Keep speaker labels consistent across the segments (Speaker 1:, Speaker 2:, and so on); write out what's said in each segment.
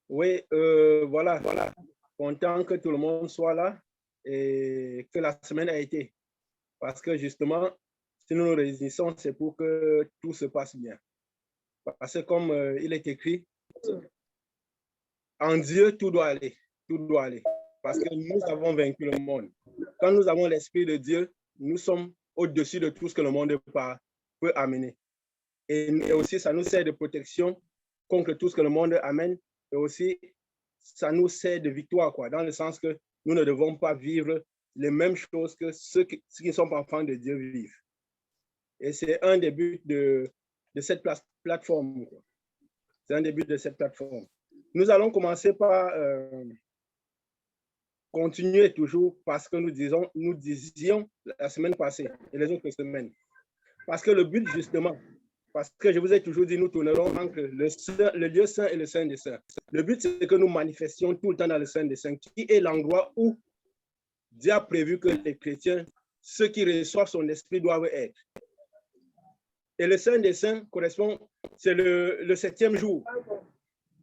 Speaker 1: Oui, voilà. Content que tout le monde soit là et que la semaine a été. Parce que justement, si nous nous réunissons, c'est pour que tout se passe bien. Parce que comme il est écrit, en Dieu, tout doit aller. Tout doit aller. Parce que nous avons vaincu le monde. Quand nous avons l'Esprit de Dieu, nous sommes au-dessus de tout ce que le monde peut amener. Et aussi, ça nous sert de protection contre tout ce que le monde amène. Et aussi, ça nous sert de victoire, quoi, dans le sens que nous ne devons pas vivre les mêmes choses que ceux qui ne sont pas enfants de Dieu vivent. Et c'est un des buts de cette plateforme. C'est un des buts de cette plateforme. Nous allons commencer par continuer toujours parce que nous disions la semaine passée et les autres semaines. Parce que le but, justement, parce que je vous ai toujours dit, nous tournerons entre le lieu saint et le saint des saints. Le but, c'est que nous manifestions tout le temps dans le saint des saints, qui est l'endroit où Dieu a prévu que les chrétiens, ceux qui reçoivent son esprit, doivent être. Et le saint des saints correspond, c'est le 7e jour.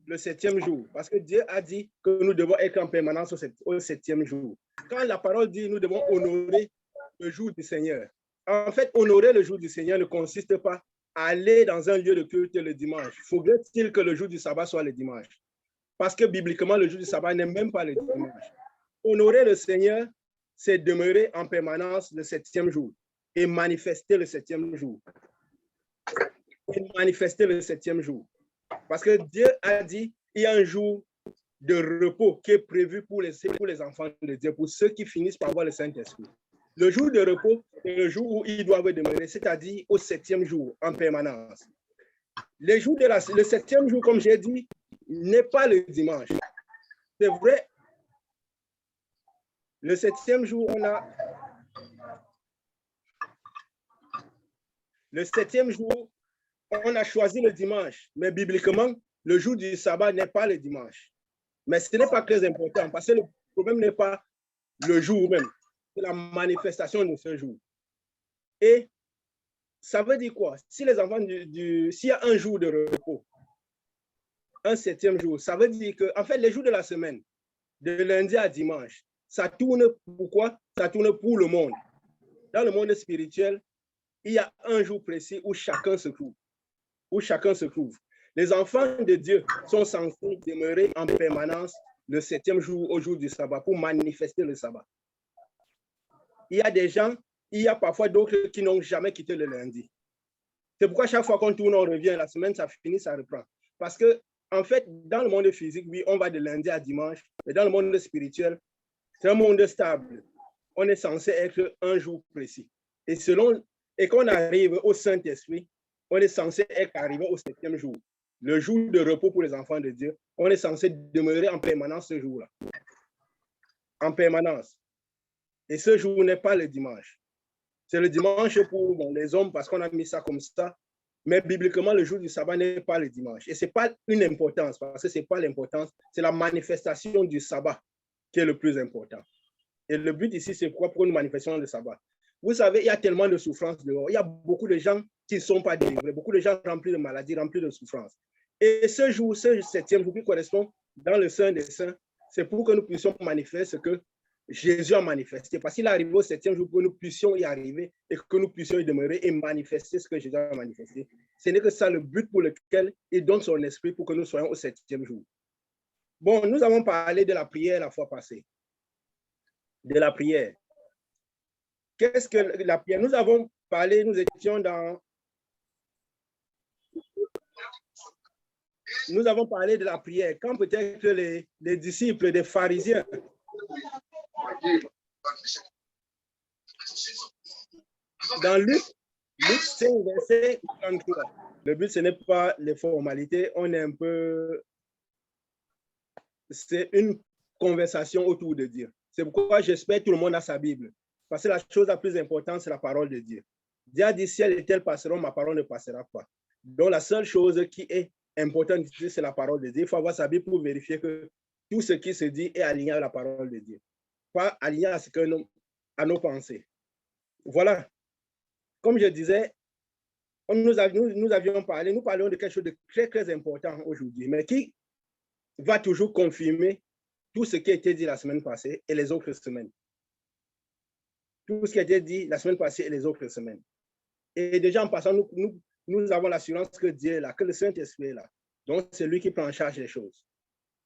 Speaker 1: Le 7e jour. Parce que Dieu a dit que nous devons être en permanence au 7e jour. Quand la parole dit nous devons honorer le jour du Seigneur, en fait, honorer le jour du Seigneur ne consiste pas à aller dans un lieu de culte le dimanche. Faudrait-il que le jour du sabbat soit le dimanche? Parce que bibliquement, le jour du sabbat n'est même pas le dimanche. Honorer le Seigneur, c'est demeurer en permanence le 7e jour et manifester le 7e jour. Et manifester le 7e jour. Parce que Dieu a dit, il y a un jour de repos qui est prévu pour les enfants de Dieu, pour ceux qui finissent par avoir le Saint-Esprit. Le jour de repos, c'est le jour où ils doivent demeurer, c'est-à-dire au 7e jour, en permanence. Le 7e jour, comme j'ai dit, n'est pas le dimanche. C'est vrai. Le 7e jour, on a choisi le dimanche, mais bibliquement, le jour du sabbat n'est pas le dimanche. Mais ce n'est pas très important parce que le problème n'est pas le jour même, c'est la manifestation de ce jour. Et ça veut dire quoi? Si les enfants s'il y a un jour de repos, un 7e jour, ça veut dire que, en fait, les jours de la semaine, de lundi à dimanche, ça tourne pourquoi? Ça tourne pour le monde. Dans le monde spirituel, il y a un jour précis où chacun se trouve. Les enfants de Dieu sont censés demeurer en permanence le 7e jour au jour du sabbat pour manifester le sabbat. Il y a parfois d'autres qui n'ont jamais quitté le lundi. C'est pourquoi chaque fois qu'on tourne, on revient. La semaine, ça finit, ça reprend. Parce que, en fait, dans le monde physique, oui, on va de lundi à dimanche. Mais dans le monde spirituel, c'est un monde stable. On est censé être un jour précis. Et quand on arrive au Saint-Esprit, on est censé être arrivé au 7e jour. Le jour de repos pour les enfants de Dieu, on est censé demeurer en permanence ce jour-là. En permanence. Et ce jour n'est pas le dimanche. C'est le dimanche pour les hommes parce qu'on a mis ça comme ça. Mais bibliquement, le jour du sabbat n'est pas le dimanche. Et ce n'est pas une importance parce que ce n'est pas l'importance. C'est la manifestation du sabbat qui est le plus important. Et le but ici, c'est quoi pour une manifestation du sabbat? Vous savez, il y a tellement de souffrances dehors. Il y a beaucoup de gens qui ne sont pas délivrés, beaucoup de gens remplis de maladies, remplis de souffrances. Et ce jour, ce 7e jour qui correspond dans le Saint des Saints, c'est pour que nous puissions manifester ce que Jésus a manifesté. Parce qu'il est arrivé au 7e jour pour que nous puissions y arriver et que nous puissions y demeurer et manifester ce que Jésus a manifesté. Ce n'est que ça le but pour lequel il donne son esprit pour que nous soyons au 7e jour. Bon, nous avons parlé de la prière la fois passée. De la prière. Qu'est-ce que la prière? Nous avons parlé, nous avons parlé de la prière quand peut-être les disciples des pharisiens dans Luc 5, verset 33. Le but, ce n'est pas les formalités, c'est une conversation autour de Dieu. C'est pourquoi j'espère que tout le monde a sa Bible. Parce que la chose la plus importante, c'est la parole de Dieu. Dieu a dit, ciel et terre passeront, ma parole ne passera pas. Donc, la seule chose qui est importante ici, c'est la parole de Dieu. Il faut avoir sa Bible pour vérifier que tout ce qui se dit est aligné à la parole de Dieu. Pas aligné à nos pensées. Voilà. Comme je disais, nous avions parlé, nous parlons de quelque chose de très, très important aujourd'hui, mais qui va toujours confirmer tout ce qui a été dit la semaine passée et les autres semaines. Tout ce qui a été dit la semaine passée et les autres semaines. Et déjà en passant, nous avons l'assurance que Dieu est là, que le Saint-Esprit est là. Donc, c'est lui qui prend en charge les choses.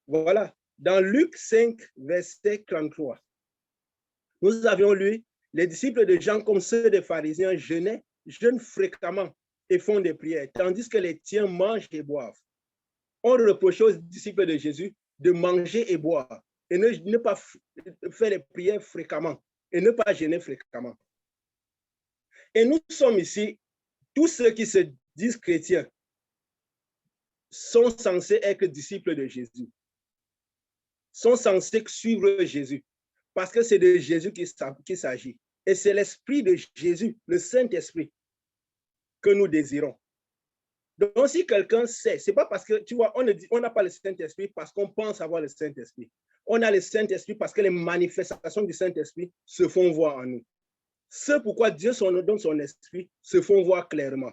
Speaker 1: Voilà. Dans Luc 5, verset 33, nous avions lu, les disciples de Jean, comme ceux des pharisiens, jeûnent fréquemment et font des prières, tandis que les tiens mangent et boivent. On reprochait aux disciples de Jésus de manger et boire et ne pas faire les prières fréquemment et ne pas jeûner fréquemment. Et nous sommes ici, tous ceux qui se disent chrétiens sont censés être disciples de Jésus, sont censés suivre Jésus, parce que c'est de Jésus qu'il s'agit. Et c'est l'Esprit de Jésus, le Saint-Esprit, que nous désirons. Donc, si quelqu'un sait, c'est pas parce que, tu vois, on n'a pas le Saint-Esprit parce qu'on pense avoir le Saint-Esprit. On a le Saint-Esprit parce que les manifestations du Saint-Esprit se font voir en nous. C'est pourquoi Dieu donne son esprit se font voir clairement.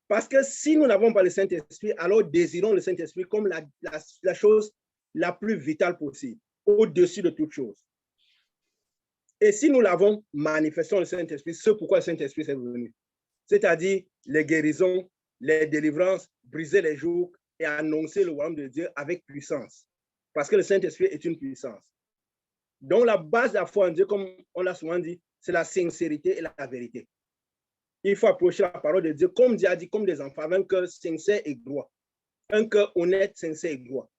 Speaker 1: Parce que si nous n'avons pas le Saint-Esprit, alors désirons le Saint-Esprit comme la chose la plus vitale possible, au-dessus de toute chose. Et si nous l'avons, manifestons le Saint-Esprit, c'est pourquoi le Saint-Esprit est venu. C'est-à-dire les guérisons, les délivrances, briser les jougs et annoncer le royaume de Dieu avec puissance. Parce que le Saint-Esprit est une puissance. Donc la base de la foi en Dieu, comme on l'a souvent dit, c'est la sincérité et la vérité. Il faut approcher la parole de Dieu, comme Dieu a dit, comme des enfants, avec un cœur sincère et droit. Un cœur honnête, sincère et droit.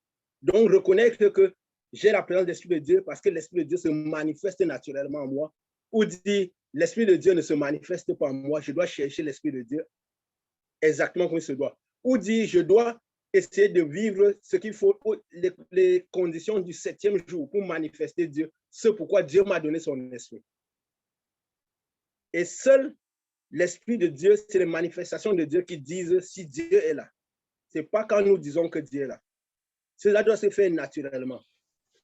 Speaker 1: Donc, reconnaître que j'ai la présence de l'Esprit de Dieu parce que l'Esprit de Dieu se manifeste naturellement en moi. Ou dire, l'Esprit de Dieu ne se manifeste pas en moi, je dois chercher l'Esprit de Dieu exactement comme il se doit. Ou dire, je dois essayer de vivre ce qu'il faut, les conditions du 7e jour pour manifester Dieu, ce pourquoi Dieu m'a donné son esprit. Et seul l'Esprit de Dieu, c'est les manifestations de Dieu qui disent si Dieu est là. Ce n'est pas quand nous disons que Dieu est là. Cela doit se faire naturellement.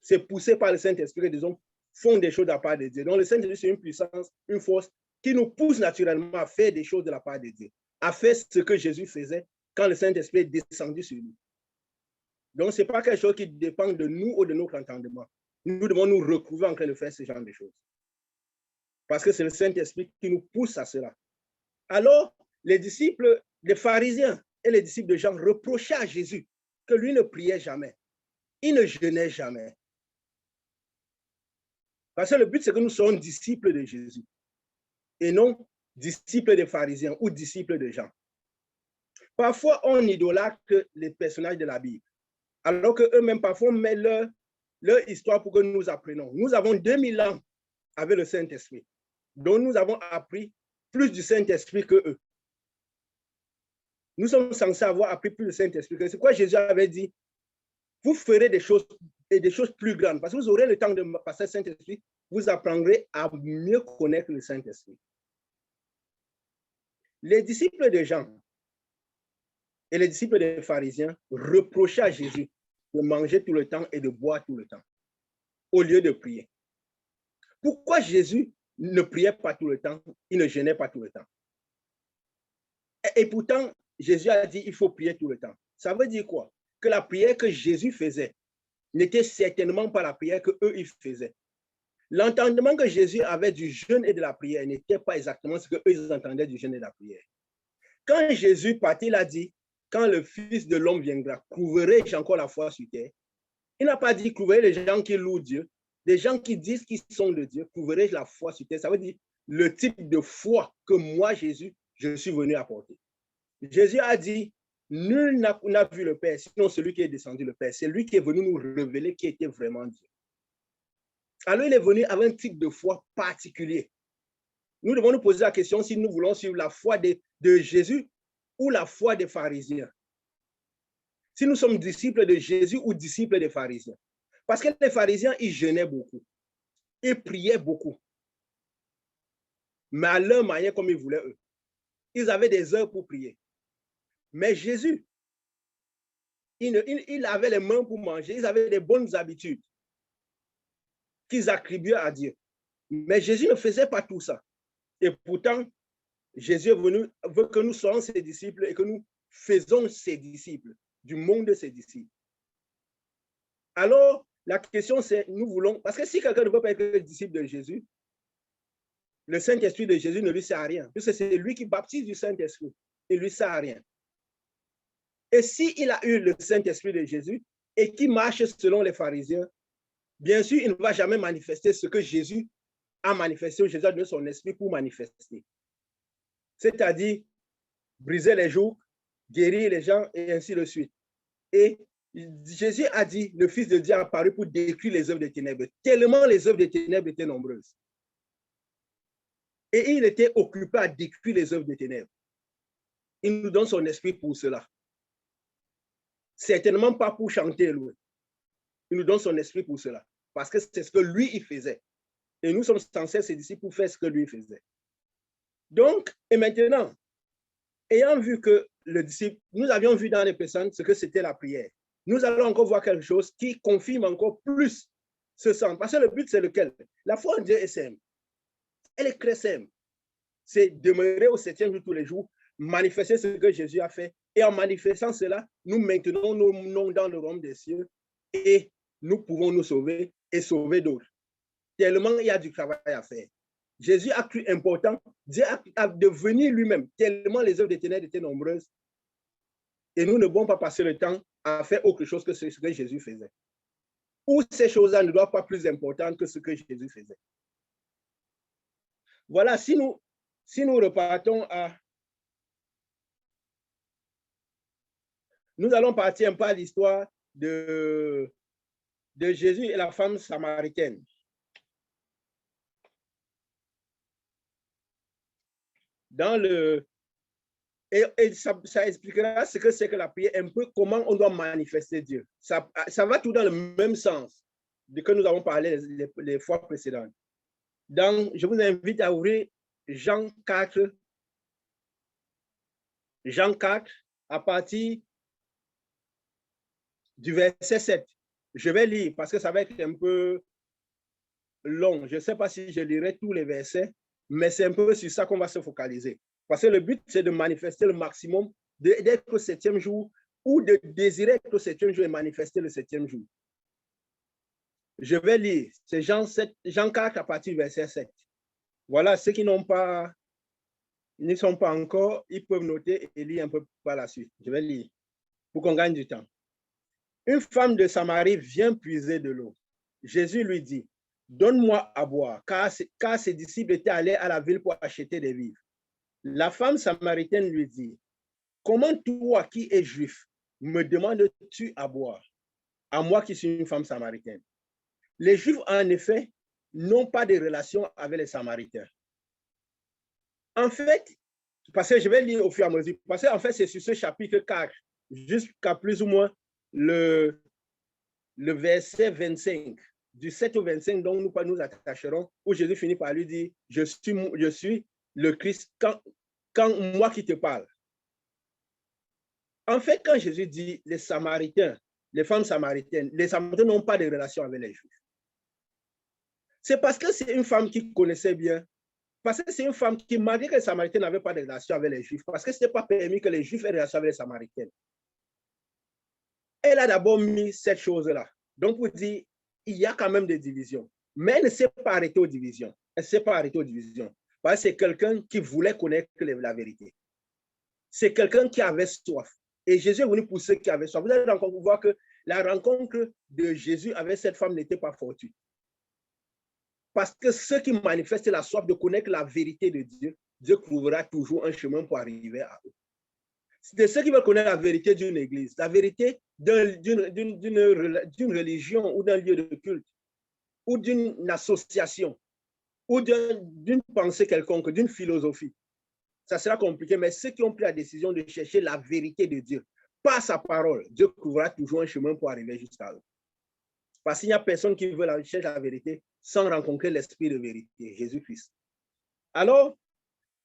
Speaker 1: C'est poussé par le Saint-Esprit que, disons, font des choses de la part de Dieu. Donc, le Saint-Esprit, c'est une puissance, une force qui nous pousse naturellement à faire des choses de la part de Dieu, à faire ce que Jésus faisait quand le Saint-Esprit est descendu sur lui. Donc, ce n'est pas quelque chose qui dépend de nous ou de notre entendement. Nous devons nous retrouver en train de faire ce genre de choses. Parce que c'est le Saint-Esprit qui nous pousse à cela. Alors, les disciples, les pharisiens et les disciples de Jean reprochaient à Jésus que lui ne priait jamais. Il ne jeûnait jamais. Parce que le but, c'est que nous soyons disciples de Jésus et non disciples des pharisiens ou disciples de Jean. Parfois, on idolâtre les personnages de la Bible, alors qu'eux-mêmes, parfois, on met leur histoire pour que nous apprenions. Nous avons 2000 ans avec le Saint-Esprit, dont nous avons appris plus du Saint-Esprit que eux. Nous sommes censés avoir appris plus du Saint-Esprit. C'est quoi Jésus avait dit? Vous ferez des choses plus grandes, parce que vous aurez le temps de passer le Saint-Esprit, vous apprendrez à mieux connaître le Saint-Esprit. Les disciples de Jean et les disciples des pharisiens reprochaient à Jésus de manger tout le temps et de boire tout le temps, au lieu de prier. Pourquoi Jésus ne priait pas tout le temps, il ne jeûnait pas tout le temps? Et pourtant, Jésus a dit il faut prier tout le temps. Ça veut dire quoi? Que la prière que Jésus faisait n'était certainement pas la prière qu'eux, ils faisaient. L'entendement que Jésus avait du jeûne et de la prière n'était pas exactement ce qu'eux, ils entendaient du jeûne et de la prière. Quand Jésus partit, il a dit, quand le Fils de l'homme viendra, trouverai-je encore la foi sur terre? Il n'a pas dit, trouverai les gens qui louent Dieu, les gens qui disent qu'ils sont de Dieu, trouverai-je la foi sur terre? Ça veut dire le type de foi que moi, Jésus, je suis venu apporter. Jésus a dit, nul n'a vu le Père, sinon celui qui est descendu le Père. C'est lui qui est venu nous révéler qui était vraiment Dieu. Alors, il est venu avec un type de foi particulier. Nous devons nous poser la question si nous voulons suivre la foi de Jésus ou la foi des pharisiens. Si nous sommes disciples de Jésus ou disciples des pharisiens. Parce que les pharisiens, ils jeûnaient beaucoup. Ils priaient beaucoup. Mais à leur manière comme ils voulaient eux. Ils avaient des heures pour prier. Mais Jésus, il avait les mains pour manger. Ils avaient des bonnes habitudes qu'ils attribuaient à Dieu. Mais Jésus ne faisait pas tout ça. Et pourtant, Jésus est venu, veut que nous soyons ses disciples et que nous faisons ses disciples, du monde de ses disciples. Alors, la question c'est, nous voulons, parce que si quelqu'un ne veut pas être disciple de Jésus, le Saint-Esprit de Jésus ne lui sert à rien, puisque c'est lui qui baptise du Saint-Esprit, il ne lui sert à rien. Et s'il a eu le Saint-Esprit de Jésus et qui marche selon les pharisiens, bien sûr, il ne va jamais manifester ce que Jésus a manifesté, ou Jésus a donné son esprit pour manifester. C'est-à-dire briser les jougs, guérir les gens et ainsi de suite. Et Jésus a dit, le Fils de Dieu a apparu pour détruire les œuvres des ténèbres, tellement les œuvres des ténèbres étaient nombreuses. Et il était occupé à détruire les œuvres des ténèbres. Il nous donne son esprit pour cela. Certainement pas pour chanter louer. Il nous donne son esprit pour cela. Parce que c'est ce que lui, il faisait. Et nous sommes censés, ses disciples, pour faire ce que lui faisait. Donc, et maintenant, ayant vu que le disciple, nous avions vu dans les personnes ce que c'était la prière. Nous allons encore voir quelque chose qui confirme encore plus ce sens. Parce que le but, c'est lequel? La foi en Dieu est simple. Elle est très simple. C'est demeurer au 7e jour tous les jours, manifester ce que Jésus a fait. Et en manifestant cela, nous maintenons nos noms dans le royaume des cieux et nous pouvons nous sauver et sauver d'autres. Tellement il y a du travail à faire. Jésus a cru important, Dieu a devenu lui-même, tellement les œuvres des ténèbres étaient nombreuses. Et nous ne devons pas passer le temps à faire autre chose que ce que Jésus faisait. Ou ces choses-là ne doivent pas être plus importantes que ce que Jésus faisait. Voilà, si nous repartons à... Nous allons partir un peu à l'histoire de Jésus et la femme samaritaine. Et ça expliquera ce que c'est que la prière, un peu comment on doit manifester Dieu. Ça va tout dans le même sens de que nous avons parlé les fois précédentes. Je vous invite à ouvrir Jean 4, à partir du verset 7. Je vais lire parce que ça va être un peu long. Je ne sais pas si je lirai tous les versets, mais c'est un peu sur ça qu'on va se focaliser. Parce que le but, c'est de manifester le maximum, d'être au 7e jour ou de désirer être au 7e jour et manifester le 7e jour. Je vais lire, c'est Jean 4 à partir du verset 7. Voilà, ceux qui ne sont pas encore, ils peuvent noter et lire un peu par la suite. Je vais lire pour qu'on gagne du temps. Une femme de Samarie vient puiser de l'eau. Jésus lui dit, donne-moi à boire, car ses disciples étaient allés à la ville pour acheter des vivres. La femme samaritaine lui dit, comment toi qui es juif, me demandes-tu à boire, à moi qui suis une femme samaritaine? Les Juifs, en effet, n'ont pas de relation avec les Samaritains. En fait, parce que je vais lire au fur et à mesure, parce qu'en fait, c'est sur ce chapitre 4, jusqu'à plus ou moins le verset 25, du 7 au 25, dont nous attacherons, où Jésus finit par lui dire, je suis le Christ, quand moi qui te parle. En fait, quand Jésus dit les Samaritains, les femmes samaritaines, les Samaritains n'ont pas de relation avec les Juifs. C'est parce que c'est une femme qui connaissait bien, parce que c'est une femme qui, malgré que les Samaritains n'avaient pas de relation avec les Juifs, parce que ce n'était pas permis que les Juifs aient de relation avec les Samaritaines. Elle a d'abord mis cette chose-là. Donc, pour dire, il y a quand même des divisions. Mais elle ne s'est pas arrêtée aux divisions. Elle ne s'est pas arrêtée aux divisions. Parce que c'est quelqu'un qui voulait connaître la vérité. C'est quelqu'un qui avait soif. Et Jésus est venu pour ceux qui avaient soif. Vous allez voir que la rencontre de Jésus avec cette femme n'était pas fortuite. Parce que ceux qui manifestent la soif de connaître la vérité de Dieu, Dieu trouvera toujours un chemin pour arriver à eux. C'est ceux qui veulent connaître la vérité d'une église, la vérité d'une religion ou d'un lieu de culte, ou d'une association, ou d'une pensée quelconque, d'une philosophie. Ça sera compliqué, mais ceux qui ont pris la décision de chercher la vérité de Dieu, par sa parole, Dieu trouvera toujours un chemin pour arriver jusqu'à eux. Parce qu'il n'y a personne qui veut chercher la vérité sans rencontrer l'esprit de vérité, Jésus-Christ. Alors,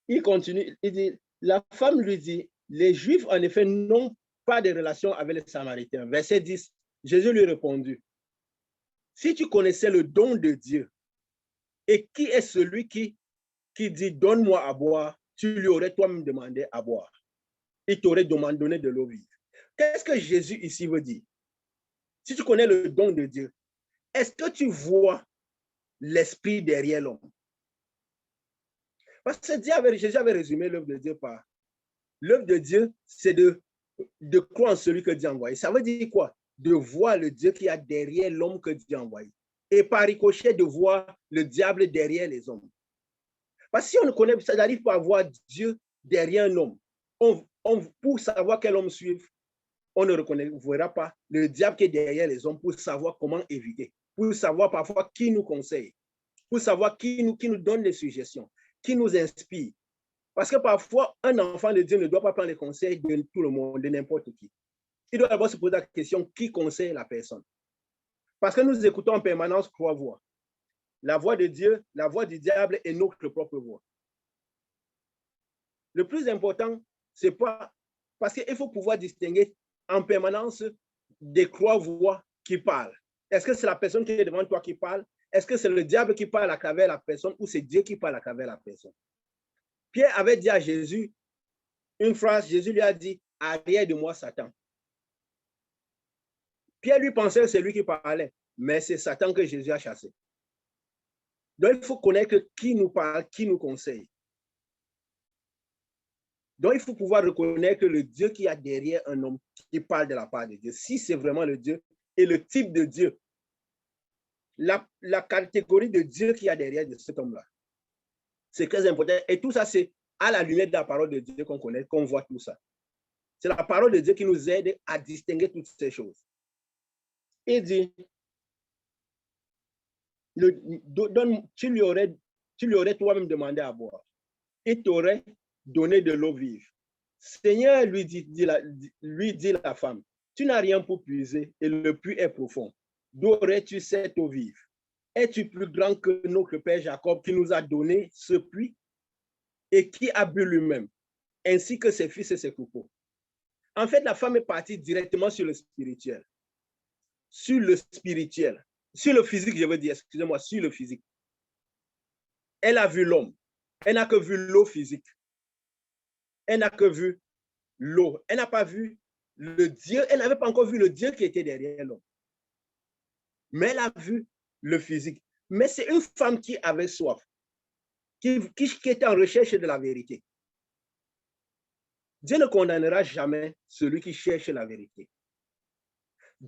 Speaker 1: il continue, il dit, la femme lui dit, les Juifs, en effet, n'ont pas de relation avec les Samaritains. Verset 10, Jésus lui répondit, si tu connaissais le don de Dieu, et qui est celui qui dit, donne-moi à boire, tu lui aurais toi-même demandé à boire. Il t'aurait donné de l'eau vive. Qu'est-ce que Jésus ici veut dire? Si tu connais le don de Dieu, est-ce que tu vois l'esprit derrière l'homme? Parce que Jésus avait résumé l'œuvre de Dieu par l'œuvre de Dieu, c'est de croire en celui que Dieu a envoyé. Ça veut dire quoi? De voir le Dieu qui a derrière l'homme que Dieu a envoyé. Et par ricochet, de voir le diable derrière les hommes. Parce que si on ne connaît pas, ça n'arrive pas à voir Dieu derrière un homme. Pour savoir quel homme suivre, on ne reconnaîtra pas le diable qui est derrière les hommes pour savoir comment éviter, pour savoir parfois qui nous conseille, pour savoir qui nous donne des suggestions, qui nous inspire. Parce que parfois, un enfant de Dieu ne doit pas prendre les conseils de tout le monde, de n'importe qui. Il doit d'abord se poser la question, qui conseille la personne? Parce que nous écoutons en permanence trois voix. La voix de Dieu, la voix du diable et notre propre voix. Le plus important, c'est pas... Parce qu'il faut pouvoir distinguer en permanence des trois voix qui parlent. Est-ce que c'est la personne qui est devant toi qui parle? Est-ce que c'est le diable qui parle à travers la personne ou c'est Dieu qui parle à travers la personne? Pierre avait dit à Jésus une phrase, Jésus lui a dit, arrière de moi, Satan. Pierre lui pensait que c'est lui qui parlait, mais c'est Satan que Jésus a chassé. Donc, il faut connaître qui nous parle, qui nous conseille. Donc, il faut pouvoir reconnaître le Dieu qui a derrière un homme qui parle de la part de Dieu. Si c'est vraiment le Dieu et le type de Dieu, la catégorie de Dieu qui a derrière de cet homme-là. C'est très important. Et tout ça, c'est à la lumière de la parole de Dieu qu'on connaît, qu'on voit tout ça. C'est la parole de Dieu qui nous aide à distinguer toutes ces choses. Il dit, tu lui aurais toi-même demandé à boire. Il t'aurait donné de l'eau vive. Seigneur, lui dit la femme, tu n'as rien pour puiser et le puits est profond. D'où aurais-tu cette eau vive? Es-tu plus grand que notre père Jacob qui nous a donné ce puits et qui a bu lui-même, ainsi que ses fils et ses troupeaux? En fait, la femme est partie directement sur le spirituel. Sur le spirituel. Sur le physique, je veux dire, excusez-moi, sur le physique. Elle a vu l'homme. Elle n'a que vu l'eau physique. Elle n'a que vu l'eau. Elle n'a pas vu le Dieu. Elle n'avait pas encore vu le Dieu qui était derrière l'homme. Mais elle a vu le physique. Mais c'est une femme qui avait soif, qui était en recherche de la vérité. Dieu ne condamnera jamais celui qui cherche la vérité.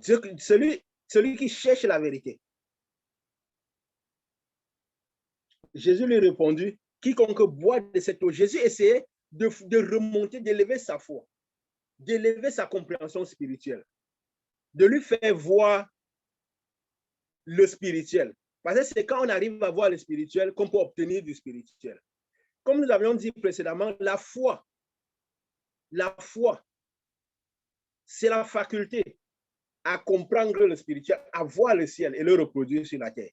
Speaker 1: Celui qui cherche la vérité. Jésus lui répondit, quiconque boit de cette eau. Jésus essayait de remonter, d'élever sa foi, d'élever sa compréhension spirituelle, de lui faire voir le spirituel. Parce que c'est quand on arrive à voir le spirituel qu'on peut obtenir du spirituel. Comme nous avions dit précédemment, la foi, c'est la faculté à comprendre le spirituel, à voir le ciel et le reproduire sur la terre.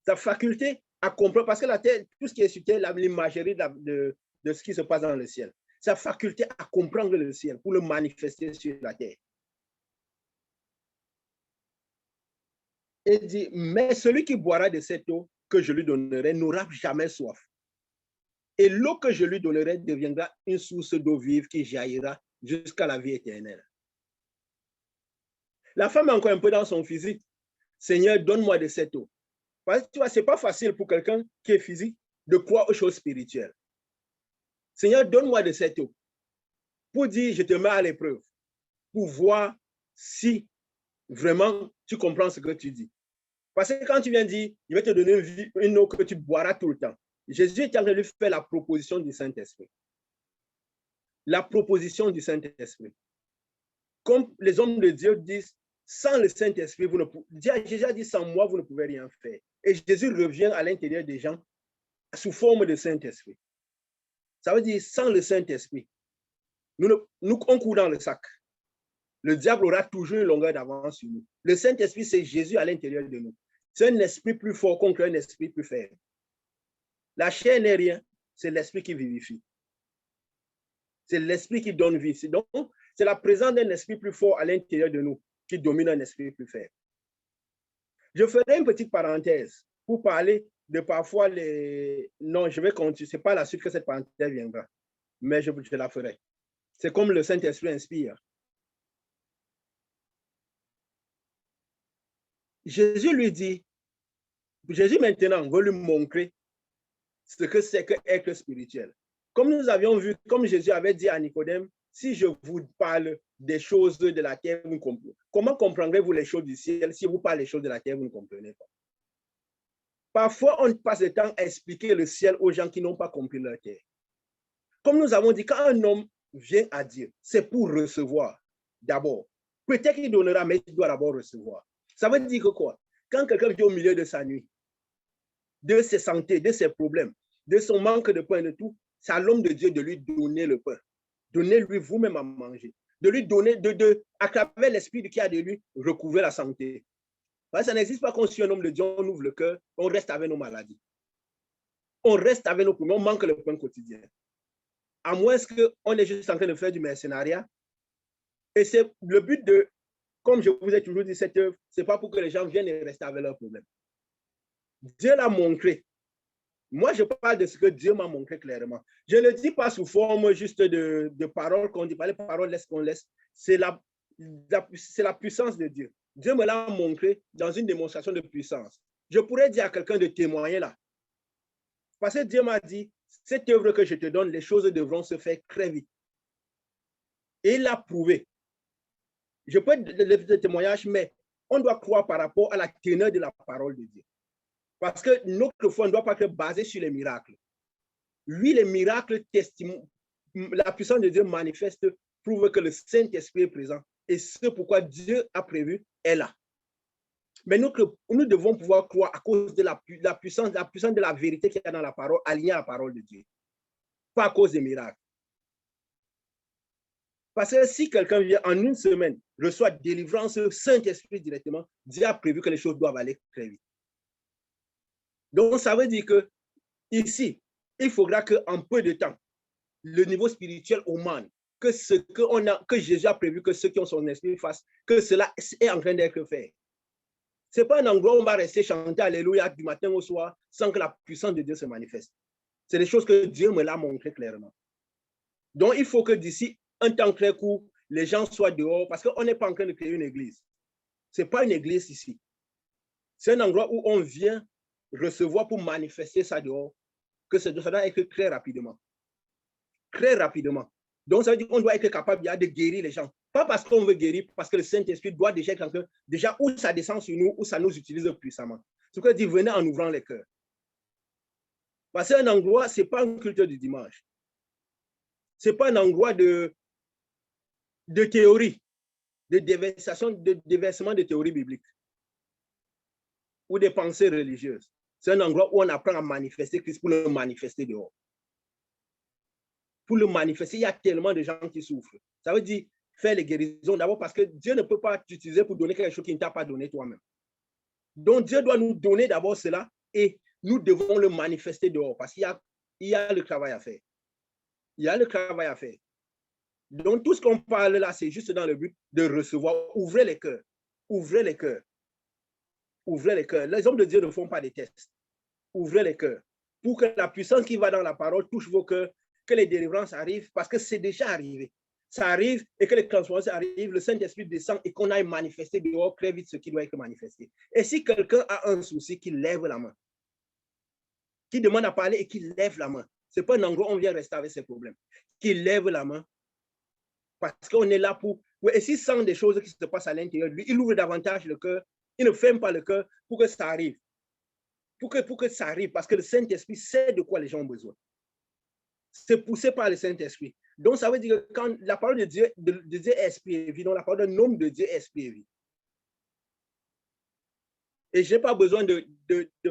Speaker 1: Sa faculté à comprendre, parce que la terre, tout ce qui est sur terre, l'imagerie de ce qui se passe dans le ciel. Sa faculté à comprendre le ciel pour le manifester sur la terre. Il dit, mais celui qui boira de cette eau que je lui donnerai n'aura jamais soif. Et l'eau que je lui donnerai deviendra une source d'eau vive qui jaillira jusqu'à la vie éternelle. La femme est encore un peu dans son physique. Seigneur, donne-moi de cette eau. Parce que tu vois, ce n'est pas facile pour quelqu'un qui est physique de croire aux choses spirituelles. Seigneur, donne-moi de cette eau. Pour dire, je te mets à l'épreuve. Pour voir si vraiment tu comprends ce que tu dis. Parce que quand tu viens dire, je vais te donner une eau que tu boiras tout le temps. Jésus est en train de lui faire la proposition du Saint-Esprit. La proposition du Saint-Esprit. Comme les hommes de Dieu disent, sans le Saint-Esprit, Jésus a dit, sans moi, vous ne pouvez rien faire. Et Jésus revient à l'intérieur des gens sous forme de Saint-Esprit. Ça veut dire, sans le Saint-Esprit, on court dans le sac. Le diable aura toujours une longueur d'avance sur nous. Le Saint-Esprit, c'est Jésus à l'intérieur de nous. C'est un esprit plus fort contre un esprit plus faible. La chair n'est rien, c'est l'esprit qui vivifie. C'est l'esprit qui donne vie. Donc, c'est la présence d'un esprit plus fort à l'intérieur de nous qui domine un esprit plus faible. Je ferai une petite parenthèse pour parler de parfois les... Non, je vais continuer. Ce n'est pas la suite que cette parenthèse viendra, mais je la ferai. C'est comme le Saint-Esprit inspire. Jésus lui dit, Jésus maintenant veut lui montrer ce que c'est qu'être spirituel. Comme nous avions vu, comme Jésus avait dit à Nicodème, si je vous parle des choses de la terre, vous ne comprenez pas. Comment comprendrez-vous les choses du ciel si vous parlez des choses de la terre, vous ne comprenez pas? Parfois, on passe le temps à expliquer le ciel aux gens qui n'ont pas compris leur terre. Comme nous avons dit, quand un homme vient à Dieu, c'est pour recevoir d'abord. Peut-être qu'il donnera, mais il doit d'abord recevoir. Ça veut dire que quoi? Quand quelqu'un vient au milieu de sa nuit, de ses santé, de ses problèmes, de son manque de pain, de tout, c'est à l'homme de Dieu de lui donner le pain. Donnez-lui vous-même à manger. De lui donner, à travers l'esprit qui a de lui, recouvrir la santé. Parce que ça n'existe pas qu'on soit un homme de Dieu, on ouvre le cœur, on reste avec nos maladies. On reste avec nos problèmes, on manque le pain quotidien. À moins qu'on est juste en train de faire du mercenariat. Et c'est le but de, comme je vous ai toujours dit, cette œuvre, ce n'est pas pour que les gens viennent et restent avec leurs problèmes. Dieu l'a montré. Moi, je parle de ce que Dieu m'a montré clairement. Je ne le dis pas sous forme juste de paroles qu'on dit, pas les paroles laisse qu'on laisse. C'est la puissance de Dieu. Dieu me l'a montré dans une démonstration de puissance. Je pourrais dire à quelqu'un de témoigner là. Parce que Dieu m'a dit, cette œuvre que je te donne, les choses devront se faire très vite. Et il l'a prouvé. Je peux lever des témoignages, mais on doit croire par rapport à la teneur de la parole de Dieu. Parce que notre foi ne doit pas être basée sur les miracles. Lui, les miracles, la puissance de Dieu manifeste, prouve que le Saint-Esprit est présent. Et ce pourquoi Dieu a prévu est là. Mais nous devons pouvoir croire à cause de la puissance de la vérité qu'il y a dans la parole, alignée à la parole de Dieu. Pas à cause des miracles. Parce que si quelqu'un vient en une semaine, reçoit délivrance, Saint-Esprit directement, Dieu a prévu que les choses doivent aller très vite. Donc, ça veut dire que ici, il faudra qu'en peu de temps, le niveau spirituel augmente, que Jésus a prévu que ceux qui ont son esprit fassent, que cela est en train d'être fait. Ce n'est pas un endroit où on va rester chanter Alléluia du matin au soir sans que la puissance de Dieu se manifeste. C'est des choses que Dieu me l'a montré clairement. Donc, il faut que d'ici un temps très court, les gens soient dehors parce qu'on n'est pas en train de créer une église. Ce n'est pas une église ici. C'est un endroit où on vient recevoir pour manifester ça dehors, que ça doit être très rapidement. Très rapidement. Donc, ça veut dire qu'on doit être capable de guérir les gens. Pas parce qu'on veut guérir, parce que le Saint-Esprit doit déjà être en train, déjà où ça descend sur nous, où ça nous utilise puissamment. Ce que dit, venez en ouvrant les cœurs. Parce qu'un endroit, ce n'est pas un culte du dimanche. Ce n'est pas un endroit de théorie, de déversement de théorie biblique ou des pensées religieuses. C'est un endroit où on apprend à manifester Christ pour le manifester dehors. Pour le manifester, il y a tellement de gens qui souffrent. Ça veut dire faire les guérisons d'abord parce que Dieu ne peut pas t'utiliser pour donner quelque chose qu'il ne t'a pas donné toi-même. Donc Dieu doit nous donner d'abord cela et nous devons le manifester dehors parce qu'il y a le travail à faire. Il y a le travail à faire. Donc tout ce qu'on parle là, c'est juste dans le but de recevoir. Ouvrez les cœurs. Ouvrez les cœurs. Ouvrez les cœurs. Les hommes de Dieu ne font pas des tests. Ouvrez les cœurs. Pour que la puissance qui va dans la parole touche vos cœurs, que les délivrances arrivent, parce que c'est déjà arrivé. Ça arrive et que les transformations arrivent, le Saint-Esprit descend et qu'on aille manifester dehors très vite ce qui doit être manifesté. Et si quelqu'un a un souci, qu'il lève la main. Qui demande à parler et qu'il lève la main. Ce n'est pas un endroit où on vient rester avec ses problèmes. Qu'il lève la main. Parce qu'on est là pour... Et s'il sent des choses qui se passent à l'intérieur de lui, il ouvre davantage le cœur. Il ne ferme pas le cœur pour que ça arrive. Pour que ça arrive. Parce que le Saint-Esprit sait de quoi les gens ont besoin. C'est poussé par le Saint-Esprit. Donc, ça veut dire que quand la parole de Dieu est esprit et vie, donc la parole d'un homme de Dieu est esprit et vie. Et je n'ai pas besoin de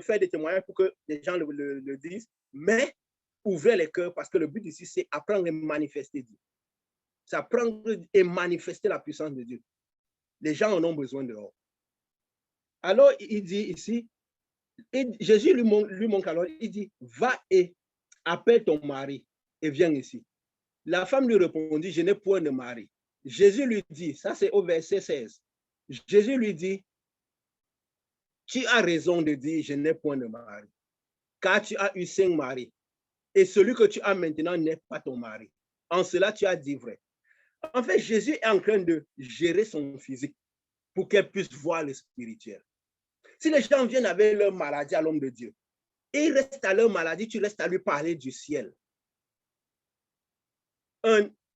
Speaker 1: faire des témoignages pour que les gens le disent, mais ouvrez les cœurs parce que le but ici, c'est apprendre et manifester Dieu. C'est apprendre et manifester la puissance de Dieu. Les gens en ont besoin dehors. Alors, il dit ici, Jésus lui montre alors, il dit, va et appelle ton mari et viens ici. La femme lui répondit, je n'ai point de mari. Jésus lui dit, ça c'est au verset 16, Jésus lui dit, tu as raison de dire, je n'ai point de mari. car tu as eu 5 maris, et celui que tu as maintenant n'est pas ton mari. En cela, tu as dit vrai. En fait, Jésus est en train de gérer son physique pour qu'elle puisse voir le spirituel. Si les gens viennent avec leur maladie à l'homme de Dieu, et ils restent à leur maladie, tu restes à lui parler du ciel.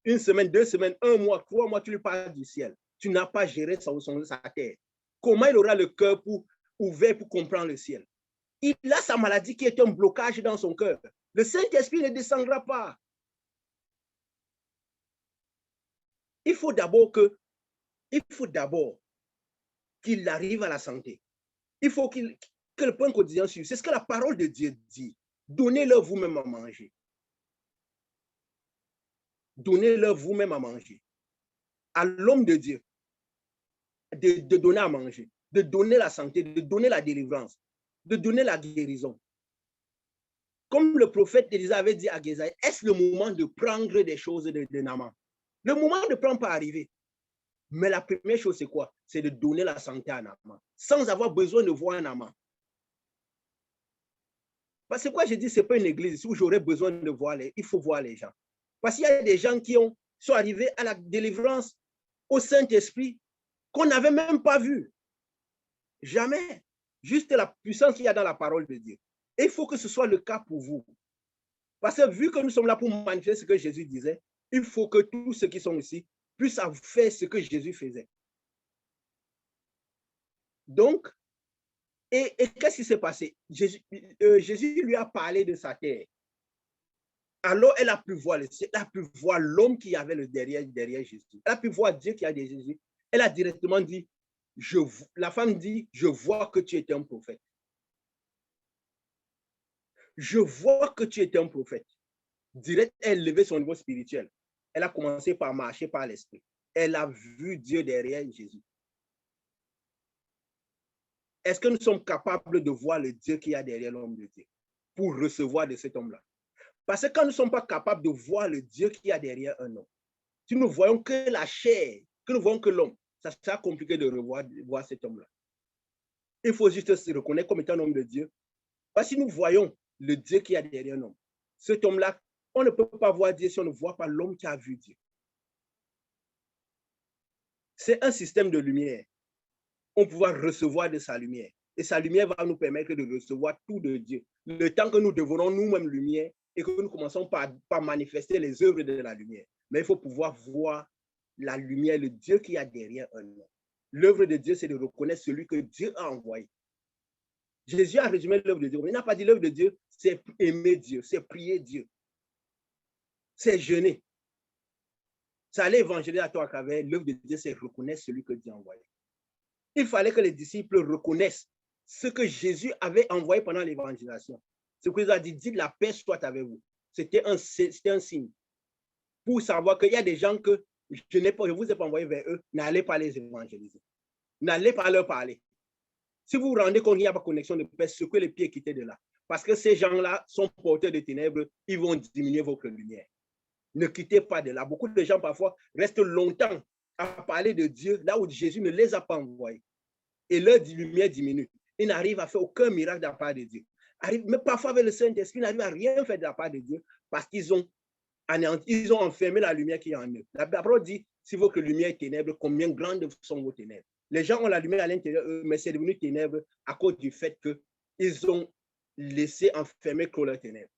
Speaker 1: Une semaine, 2 semaines, 1 mois, 3 mois, tu lui parles du ciel. Tu n'as pas géré sa terre. Comment il aura le cœur ouvert pour comprendre le ciel? Il a sa maladie qui est un blocage dans son cœur. Le Saint-Esprit ne descendra pas. Il faut d'abord qu'il arrive à la santé. Il faut que le point quotidien suive. C'est ce que la parole de Dieu dit. Donnez-leur vous-même à manger. Donnez-leur vous-même à manger. À l'homme de Dieu, de donner à manger, de donner la santé, de donner la délivrance, de donner la guérison. Comme le prophète Élisée avait dit à Gézaïe, est-ce le moment de prendre des choses de Naaman? Le moment ne prend pas arriver. Mais la première chose, c'est quoi? C'est de donner la santé à Naaman, sans avoir besoin de voir Naaman. Parce que quoi je dis, ce n'est pas une église où j'aurais besoin de voir il faut voir les gens. Parce qu'il y a des gens qui sont arrivés à la délivrance au Saint-Esprit qu'on n'avait même pas vu. Jamais. Juste la puissance qu'il y a dans la parole de Dieu. Et il faut que ce soit le cas pour vous. Parce que vu que nous sommes là pour manifester ce que Jésus disait, il faut que tous ceux qui sont ici puissent faire ce que Jésus faisait. Donc, et qu'est-ce qui s'est passé? Jésus lui a parlé de sa terre. Alors, elle a pu voir le ciel, elle a pu voir l'homme qui avait derrière Jésus. Elle a pu voir Dieu qui a derrière Jésus. Elle a directement dit, la femme dit, je vois que tu es un prophète. Je vois que tu es un prophète. Direct, elle levait son niveau spirituel. Elle a commencé par marcher par l'esprit. Elle a vu Dieu derrière Jésus. Est-ce que nous sommes capables de voir le Dieu qui y a derrière l'homme de Dieu pour recevoir de cet homme-là? Parce que quand nous ne sommes pas capables de voir le Dieu qui y a derrière un homme, si nous voyons que la chair, que nous voyons que l'homme, ça sera compliqué de voir cet homme-là. Il faut juste se reconnaître comme étant un homme de Dieu. Parce que si nous voyons le Dieu qui y a derrière un homme, cet homme-là, on ne peut pas voir Dieu si on ne voit pas l'homme qui a vu Dieu. C'est un système de lumière. On peut recevoir de sa lumière. Et sa lumière va nous permettre de recevoir tout de Dieu. Le temps que nous devenons nous-mêmes lumière et que nous commençons par manifester les œuvres de la lumière. Mais il faut pouvoir voir la lumière, le Dieu qui y a derrière un homme. L'œuvre de Dieu, c'est de reconnaître celui que Dieu a envoyé. Jésus a résumé l'œuvre de Dieu. Il n'a pas dit l'œuvre de Dieu, c'est aimer Dieu, c'est prier Dieu, c'est jeûner. C'est aller évangéliser à toi à travers l'œuvre de Dieu, c'est reconnaître celui que Dieu a envoyé. Il fallait que les disciples reconnaissent ce que Jésus avait envoyé pendant l'évangélisation. Ce qu'il a dit, dites la paix soit avec vous. C'était un signe pour savoir qu'il y a des gens que je ne vous ai pas envoyé vers eux, n'allez pas les évangéliser. N'allez pas leur parler. Si vous vous rendez compte qu'il n'y a pas de connexion de paix, secouez les pieds et quittez de là. Parce que ces gens-là sont porteurs de ténèbres, ils vont diminuer votre lumière. Ne quittez pas de là. Beaucoup de gens parfois restent longtemps à parler de Dieu là où Jésus ne les a pas envoyés. Et leur lumière diminue. Ils n'arrivent à faire aucun miracle de la part de Dieu. Mais parfois avec le Saint-Esprit, ils n'arrivent à rien faire de la part de Dieu parce qu'ils ont enfermé la lumière qui est en eux. La parole dit, si votre lumière est ténèbre, combien grandes sont vos ténèbres? Les gens ont la lumière à l'intérieur, mais c'est devenu ténèbre à cause du fait qu'ils ont laissé enfermer leurs ténèbres.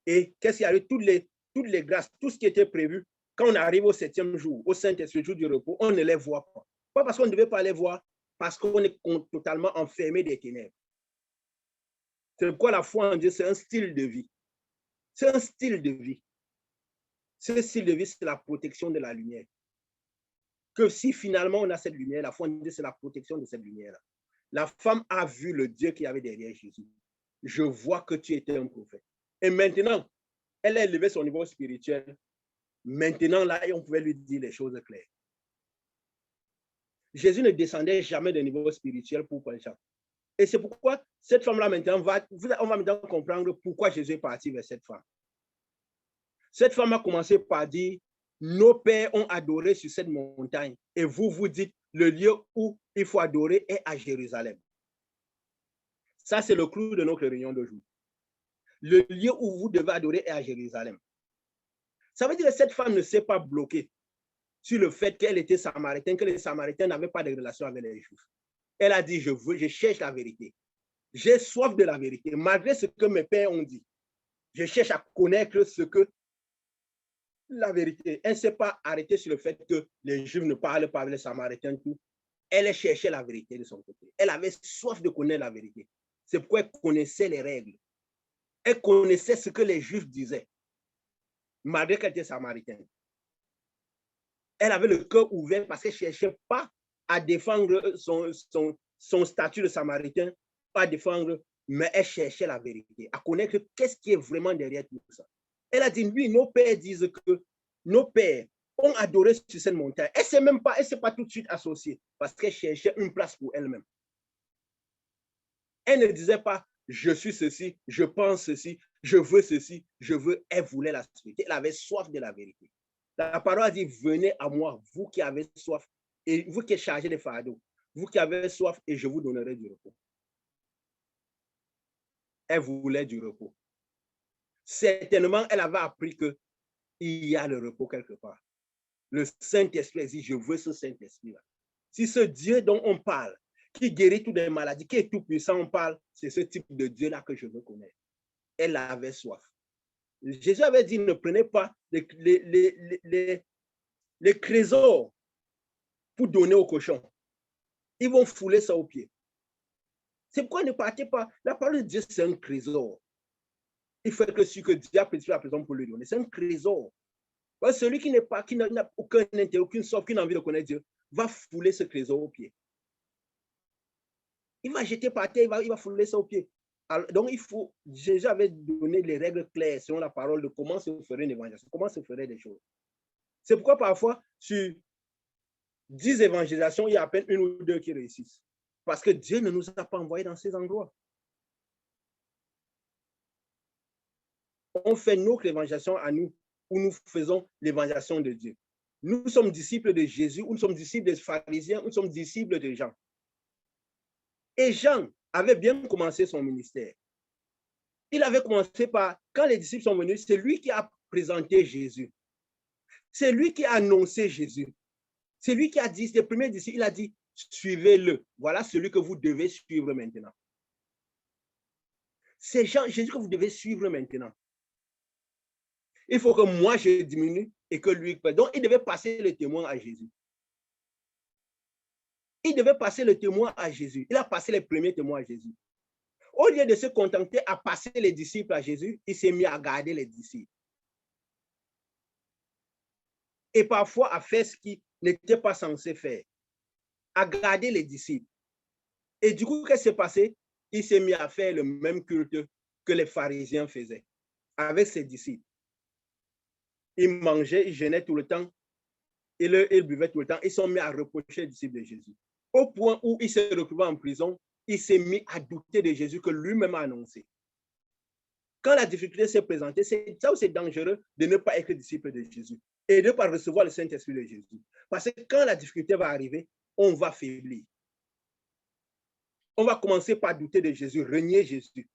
Speaker 1: Et qu'est-ce qu'il y a eu? Toutes les grâces, tout ce qui était prévu, quand on arrive au 7e jour, au Saint-Esprit, jour du repos, on ne les voit pas. Pas parce qu'on ne devait pas les voir, parce qu'on est totalement enfermé des ténèbres. C'est pourquoi la foi en Dieu, c'est un style de vie. C'est un style de vie. Ce style de vie, c'est la protection de la lumière. Que si finalement on a cette lumière, la foi en Dieu, c'est la protection de cette lumière-là. La femme a vu le Dieu qui avait derrière Jésus. Je vois que tu étais un prophète. Et maintenant, elle a élevé son niveau spirituel. Maintenant, là, on pouvait lui dire les choses claires. Jésus ne descendait jamais de niveau spirituel pour les gens. Et c'est pourquoi cette femme-là, maintenant, on va maintenant comprendre pourquoi Jésus est parti vers cette femme. Cette femme a commencé par dire, nos pères ont adoré sur cette montagne. Et vous, vous dites, le lieu où il faut adorer est à Jérusalem. Ça, c'est le clou de notre réunion d'aujourd'hui. Le lieu où vous devez adorer est à Jérusalem. Ça veut dire que cette femme ne s'est pas bloquée sur le fait qu'elle était samaritaine, que les Samaritains n'avaient pas de relation avec les Juifs. Elle a dit, je cherche la vérité. J'ai soif de la vérité, malgré ce que mes pères ont dit. Je cherche à connaître ce que la vérité. Elle ne s'est pas arrêtée sur le fait que les Juifs ne parlent pas avec les Samaritains, tout. Elle cherchait la vérité de son côté. Elle avait soif de connaître la vérité. C'est pourquoi elle connaissait les règles. Elle connaissait ce que les Juifs disaient, malgré qu'elle était samaritaine. Elle avait le cœur ouvert parce qu'elle ne cherchait pas à défendre son statut de samaritain, pas à défendre, mais elle cherchait la vérité, à connaître qu'est-ce qui est vraiment derrière tout ça. Elle a dit, oui, nos pères disent que nos pères ont adoré sur cette montagne. Elle ne s'est pas tout de suite associée parce qu'elle cherchait une place pour elle-même. Elle ne disait pas, je suis ceci, je pense ceci, je veux ceci, je veux. Elle voulait la vérité. Elle avait soif de la vérité. La parole a dit, venez à moi, vous qui avez soif, et vous qui êtes chargés de fardeaux, vous qui avez soif, et je vous donnerai du repos. Elle voulait du repos. Certainement, elle avait appris qu'il y a le repos quelque part. Le Saint-Esprit dit, je veux ce Saint-Esprit-là. Si ce Dieu dont on parle, qui guérit toutes les maladies, qui est tout puissant, on parle, c'est ce type de Dieu-là que je veux connaître. Elle avait soif. Jésus avait dit, ne prenez pas les trésors pour donner aux cochons. Ils vont fouler ça aux pieds. C'est pourquoi ne partez pas. La parole de Dieu, c'est un trésor. Il faut être sûr que Dieu a pris la présence pour lui donner. C'est un trésor. Parce que celui qui n'a aucun intérêt, aucune soif, aucune envie de connaître Dieu, va fouler ce trésor aux pieds. Il va jeter par terre, il va fouler ça aux pieds. Alors, donc, Jésus avait donné les règles claires selon la parole de comment se ferait une évangélisation, comment se ferait des choses. C'est pourquoi parfois, sur 10 évangélisations, il y a à peine une ou deux qui réussissent. Parce que Dieu ne nous a pas envoyés dans ces endroits. On fait notre évangélisation à nous, où nous faisons l'évangélisation de Dieu. Nous sommes disciples de Jésus, ou nous sommes disciples des pharisiens, ou nous sommes disciples de Jean. Et Jean avait bien commencé son ministère. Il avait commencé par, quand les disciples sont venus, c'est lui qui a présenté Jésus. C'est lui qui a annoncé Jésus. C'est lui qui a dit, les premiers disciples, il a dit, suivez-le. Voilà celui que vous devez suivre maintenant. C'est Jésus que vous devez suivre maintenant. Il faut que moi, je diminue et que lui... Donc, il devait passer le témoin à Jésus. Il devait passer le témoin à Jésus. Il a passé les premiers témoins à Jésus. Au lieu de se contenter à passer les disciples à Jésus, il s'est mis à garder les disciples. Et parfois à faire ce qu'il n'était pas censé faire. À garder les disciples. Et du coup, qu'est-ce qui s'est passé? Il s'est mis à faire le même culte que les pharisiens faisaient avec ses disciples. Ils mangeaient, ils jeûnaient tout le temps, ils buvaient tout le temps. Ils sont mis à reprocher les disciples de Jésus. Au point où il s'est retrouvé en prison, il s'est mis à douter de Jésus que lui-même a annoncé. Quand la difficulté s'est présentée, c'est ça où c'est dangereux de ne pas être disciple de Jésus et de ne pas recevoir le Saint-Esprit de Jésus. Parce que quand la difficulté va arriver, on va faiblir. On va commencer par douter de Jésus, renier Jésus.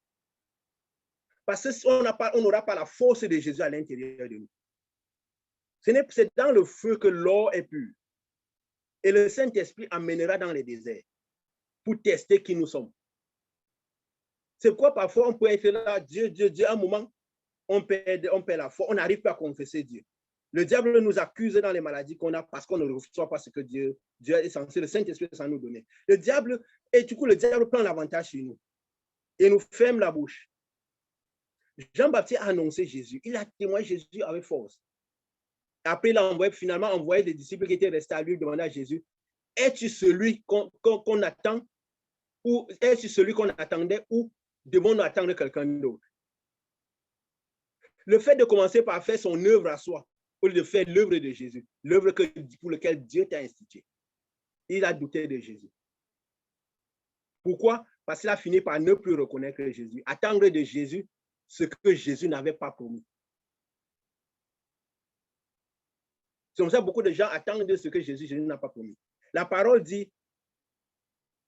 Speaker 1: Parce qu'on n'aura pas la force de Jésus à l'intérieur de nous. C'est dans le feu que l'or est pur. Et le Saint-Esprit amènera dans les déserts pour tester qui nous sommes. C'est pourquoi parfois on peut être là, Dieu, à un moment, on perd la foi, on n'arrive pas à confesser Dieu. Le diable nous accuse dans les maladies qu'on a parce qu'on ne reçoit pas ce que Dieu est censé, le Saint-Esprit est censé nous donner. Et du coup, le diable prend l'avantage sur nous et nous ferme la bouche. Jean-Baptiste a annoncé Jésus. Il a témoigné Jésus avec force. Après, il a finalement envoyé des disciples qui étaient restés à lui demander à Jésus, es-tu celui qu'on attend ou es-tu celui qu'on attendait ou devons-nous attendre quelqu'un d'autre? Le fait de commencer par faire son œuvre à soi, au lieu de faire l'œuvre de Jésus, l'œuvre pour laquelle Dieu t'a institué, il a douté de Jésus. Pourquoi? Parce qu'il a fini par ne plus reconnaître Jésus, attendre de Jésus ce que Jésus n'avait pas promis. C'est comme ça que beaucoup de gens attendent de ce que Jésus n'a pas promis. La parole dit,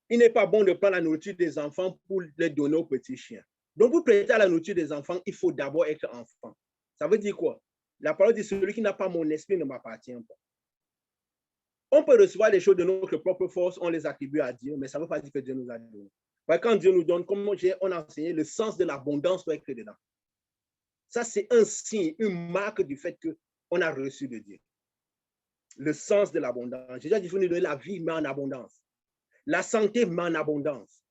Speaker 1: il n'est pas bon de prendre la nourriture des enfants pour les donner aux petits chiens. Donc, pour prêter à la nourriture des enfants, il faut d'abord être enfant. Ça veut dire quoi? La parole dit, celui qui n'a pas mon esprit ne m'appartient pas. On peut recevoir les choses de notre propre force, on les attribue à Dieu, mais ça ne veut pas dire que Dieu nous a donné. Quand Dieu nous donne, comme on a enseigné, le sens de l'abondance doit être dedans. Ça, c'est un signe, une marque du fait qu'on a reçu de Dieu. Le sens de l'abondance. Jésus a dit, vous nous donnez la vie, mais en abondance. La santé, mais en abondance.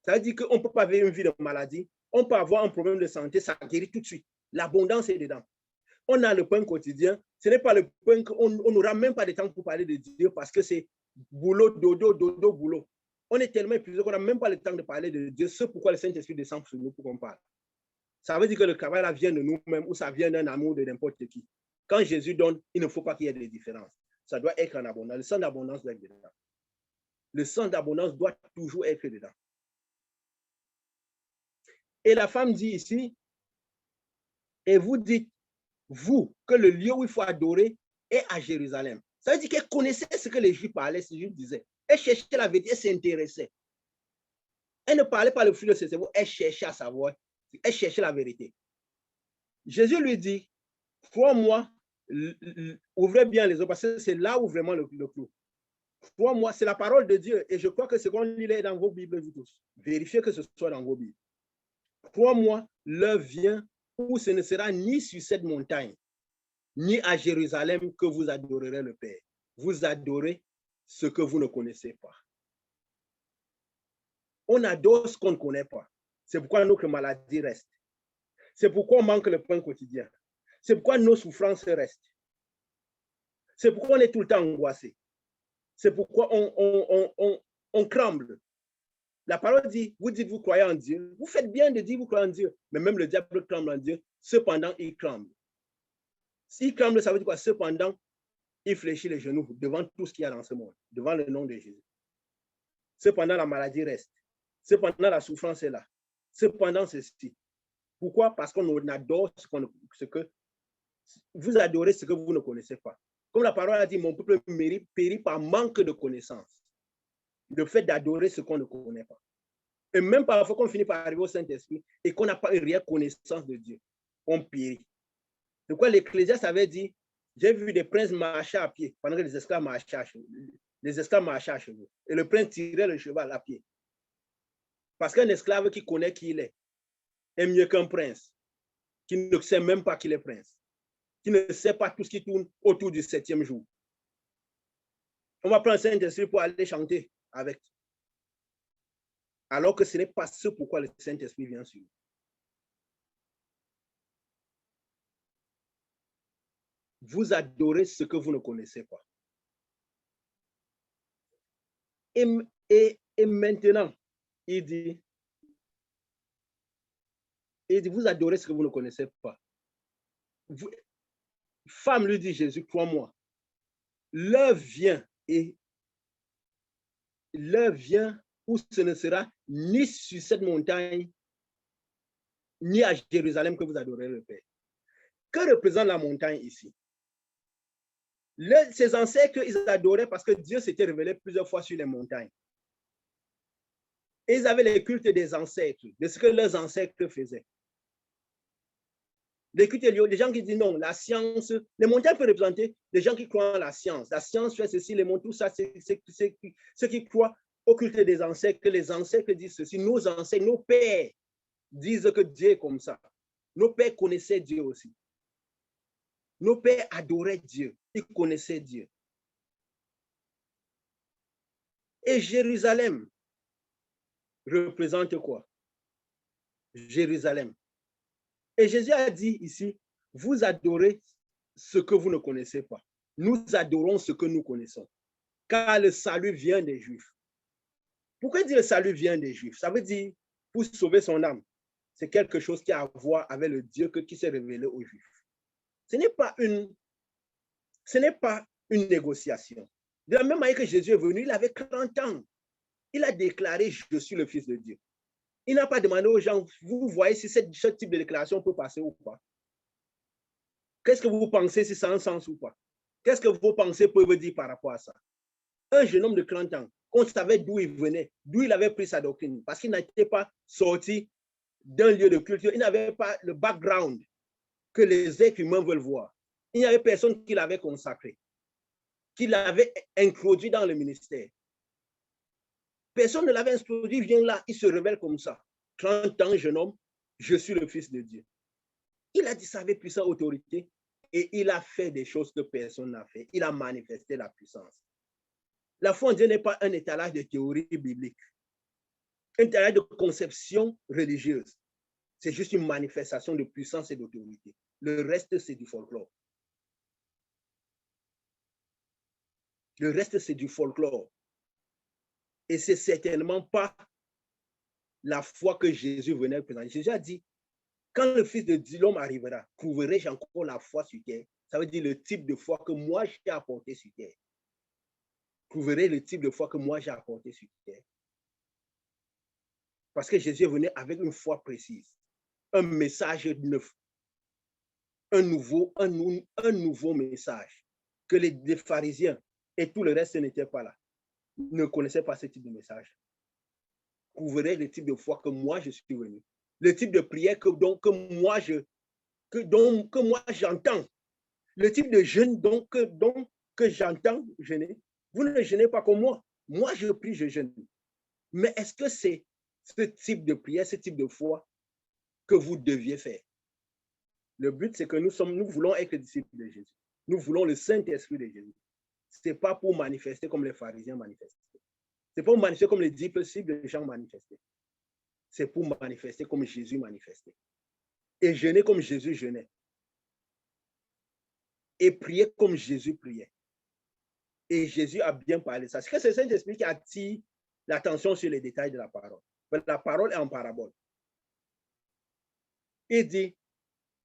Speaker 1: Ça veut dire qu'on ne peut pas vivre une vie de maladie. On peut avoir un problème de santé, ça guérit tout de suite. L'abondance est dedans. On a le pain quotidien. Ce n'est pas le pain qu'on n'aura même pas de temps pour parler de Dieu parce que c'est boulot, dodo, dodo, boulot. On est tellement épuisé qu'on n'a même pas le temps de parler de Dieu. C'est pourquoi le Saint-Esprit descend sur nous pour qu'on parle. Ça veut dire que le travail là vient de nous-mêmes ou ça vient d'un amour de n'importe qui. Quand Jésus donne, il ne faut pas qu'il y ait de différence. Ça doit être en abondance. Le sang d'abondance doit être dedans. Le sang d'abondance doit toujours être dedans. Et la femme dit ici, et vous dites, vous, que le lieu où il faut adorer est à Jérusalem. Ça veut dire qu'elle connaissait ce que les Juifs parlaient, ce que les Juifs disaient. Elle cherchait la vérité, elle s'intéressait. Elle ne parlait pas le fruit de ses cerveaux, elle cherchait à savoir, elle cherchait la vérité. Jésus lui dit, crois-moi, ouvrez bien les yeux, parce que c'est là où vraiment le clou. Crois-moi, c'est la parole de Dieu, et je crois que ce qu'on lit est dans vos Bibles, vous tous. Vérifiez que ce soit dans vos Bibles. Crois-moi, l'heure vient où ce ne sera ni sur cette montagne, ni à Jérusalem que vous adorerez le Père. Vous adorez ce que vous ne connaissez pas. On adore ce qu'on ne connaît pas. C'est pourquoi notre maladie reste. C'est pourquoi on manque le pain quotidien. C'est pourquoi nos souffrances restent. C'est pourquoi on est tout le temps angoissé. C'est pourquoi on tremble. La parole dit, vous dites vous croyez en Dieu. Vous faites bien de dire vous croyez en Dieu. Mais même le diable tremble en Dieu. Cependant, il tremble. S'il tremble, ça veut dire quoi? Cependant, il fléchit les genoux devant tout ce qu'il y a dans ce monde, devant le nom de Jésus. Cependant, la maladie reste. Cependant, la souffrance est là. Cependant, ceci. Pourquoi? Parce qu'on adore ce que vous adorez ce que vous ne connaissez pas. Comme la parole a dit, mon peuple périt par manque de connaissance. Le fait d'adorer ce qu'on ne connaît pas. Et même parfois qu'on finit par arriver au Saint-Esprit et qu'on n'a pas une réelle connaissance de Dieu, on périt. De quoi l'Ecclésiaste avait dit, j'ai vu des princes marcher à pied pendant que les esclaves marchaient à chevaux. Et le prince tirait le cheval à pied. Parce qu'un esclave qui connaît qui il est mieux qu'un prince qui ne sait même pas qu'il est prince, qui ne sait pas tout ce qui tourne autour du 7e jour. On va prendre le Saint-Esprit pour aller chanter avec. Alors que ce n'est pas ce pourquoi le Saint-Esprit vient sur nous. Vous adorez ce que vous ne connaissez pas. Et maintenant, il dit, vous adorez ce que vous ne connaissez pas. Femme lui dit, Jésus, crois-moi, l'heure vient où ce ne sera ni sur cette montagne, ni à Jérusalem que vous adorez le Père. Que représente la montagne ici? Ces ancêtres, ils adoraient parce que Dieu s'était révélé plusieurs fois sur les montagnes. Et ils avaient les cultes des ancêtres, de ce que leurs ancêtres faisaient. Les cultes des gens qui disent non, la science, les montagnes peuvent représenter des gens qui croient en la science. La science fait ceci, les montagnes, tout ça, c'est ceux qui croient au culte des ancêtres, que les ancêtres disent ceci. Nos ancêtres, nos pères disent que Dieu est comme ça. Nos pères connaissaient Dieu aussi. Nos pères adoraient Dieu. Ils connaissaient Dieu. Et Jérusalem représente quoi? Jérusalem. Et Jésus a dit ici, vous adorez ce que vous ne connaissez pas. Nous adorons ce que nous connaissons. Car le salut vient des Juifs. Pourquoi dire le salut vient des Juifs? Ça veut dire, pour sauver son âme, c'est quelque chose qui a à voir avec le Dieu qui s'est révélé aux Juifs. Ce n'est pas une négociation. De la même manière que Jésus est venu, il avait 40 ans. Il a déclaré, je suis le Fils de Dieu. Il n'a pas demandé aux gens, vous voyez si ce type de déclaration peut passer ou pas. Qu'est-ce que vous pensez si ça a un sens ou pas? Qu'est-ce que vos pensées peuvent dire par rapport à ça? Un jeune homme de 30 ans On savait d'où il venait, d'où il avait pris sa doctrine, parce qu'il n'était pas sorti d'un lieu de culture. Il n'avait pas le background que les êtres humains veulent voir. Il n'y avait personne qui l'avait consacré, qui l'avait introduit dans le ministère. Personne ne l'avait introduit, il vient là, il se révèle comme ça. 30 ans, jeune homme, je suis le Fils de Dieu. Il a dit ça avec puissance, autorité, et il a fait des choses que personne n'a fait. Il a manifesté la puissance. La foi en Dieu n'est pas un étalage de théorie biblique, un étalage de conception religieuse. C'est juste une manifestation de puissance et d'autorité. Le reste, c'est du folklore. Le reste, c'est du folklore. Et ce n'est certainement pas la foi que Jésus venait présenter. Jésus a dit, quand le Fils de l'homme arrivera, trouverai-je encore la foi sur terre? Ça veut dire le type de foi que moi j'ai apporté sur terre. Trouverez le type de foi que moi j'ai apporté sur terre. Parce que Jésus venait avec une foi précise, un message neuf, un nouveau message que les pharisiens et tout le reste n'étaient pas là, ne connaissaient pas ce type de message. Trouverez le type de foi que moi je suis venu, le type de prière que moi j'entends, le type de jeûne que j'entends jeûner. Vous ne jeûnez pas comme moi. Moi, je prie, je jeûne. Mais est-ce que c'est ce type de prière, ce type de foi que vous deviez faire? Le but, c'est que nous voulons être les disciples de Jésus. Nous voulons le Saint-Esprit de Jésus. Ce n'est pas pour manifester comme les pharisiens manifestaient. Ce n'est pas pour manifester comme les disciples de Jean manifestaient. C'est pour manifester comme Jésus manifestait. Et jeûner comme Jésus jeûnait. Et prier comme Jésus priait. Et Jésus a bien parlé de ça. C'est le Saint-Esprit qui attire l'attention sur les détails de la parole. La parole est en parabole. Il dit,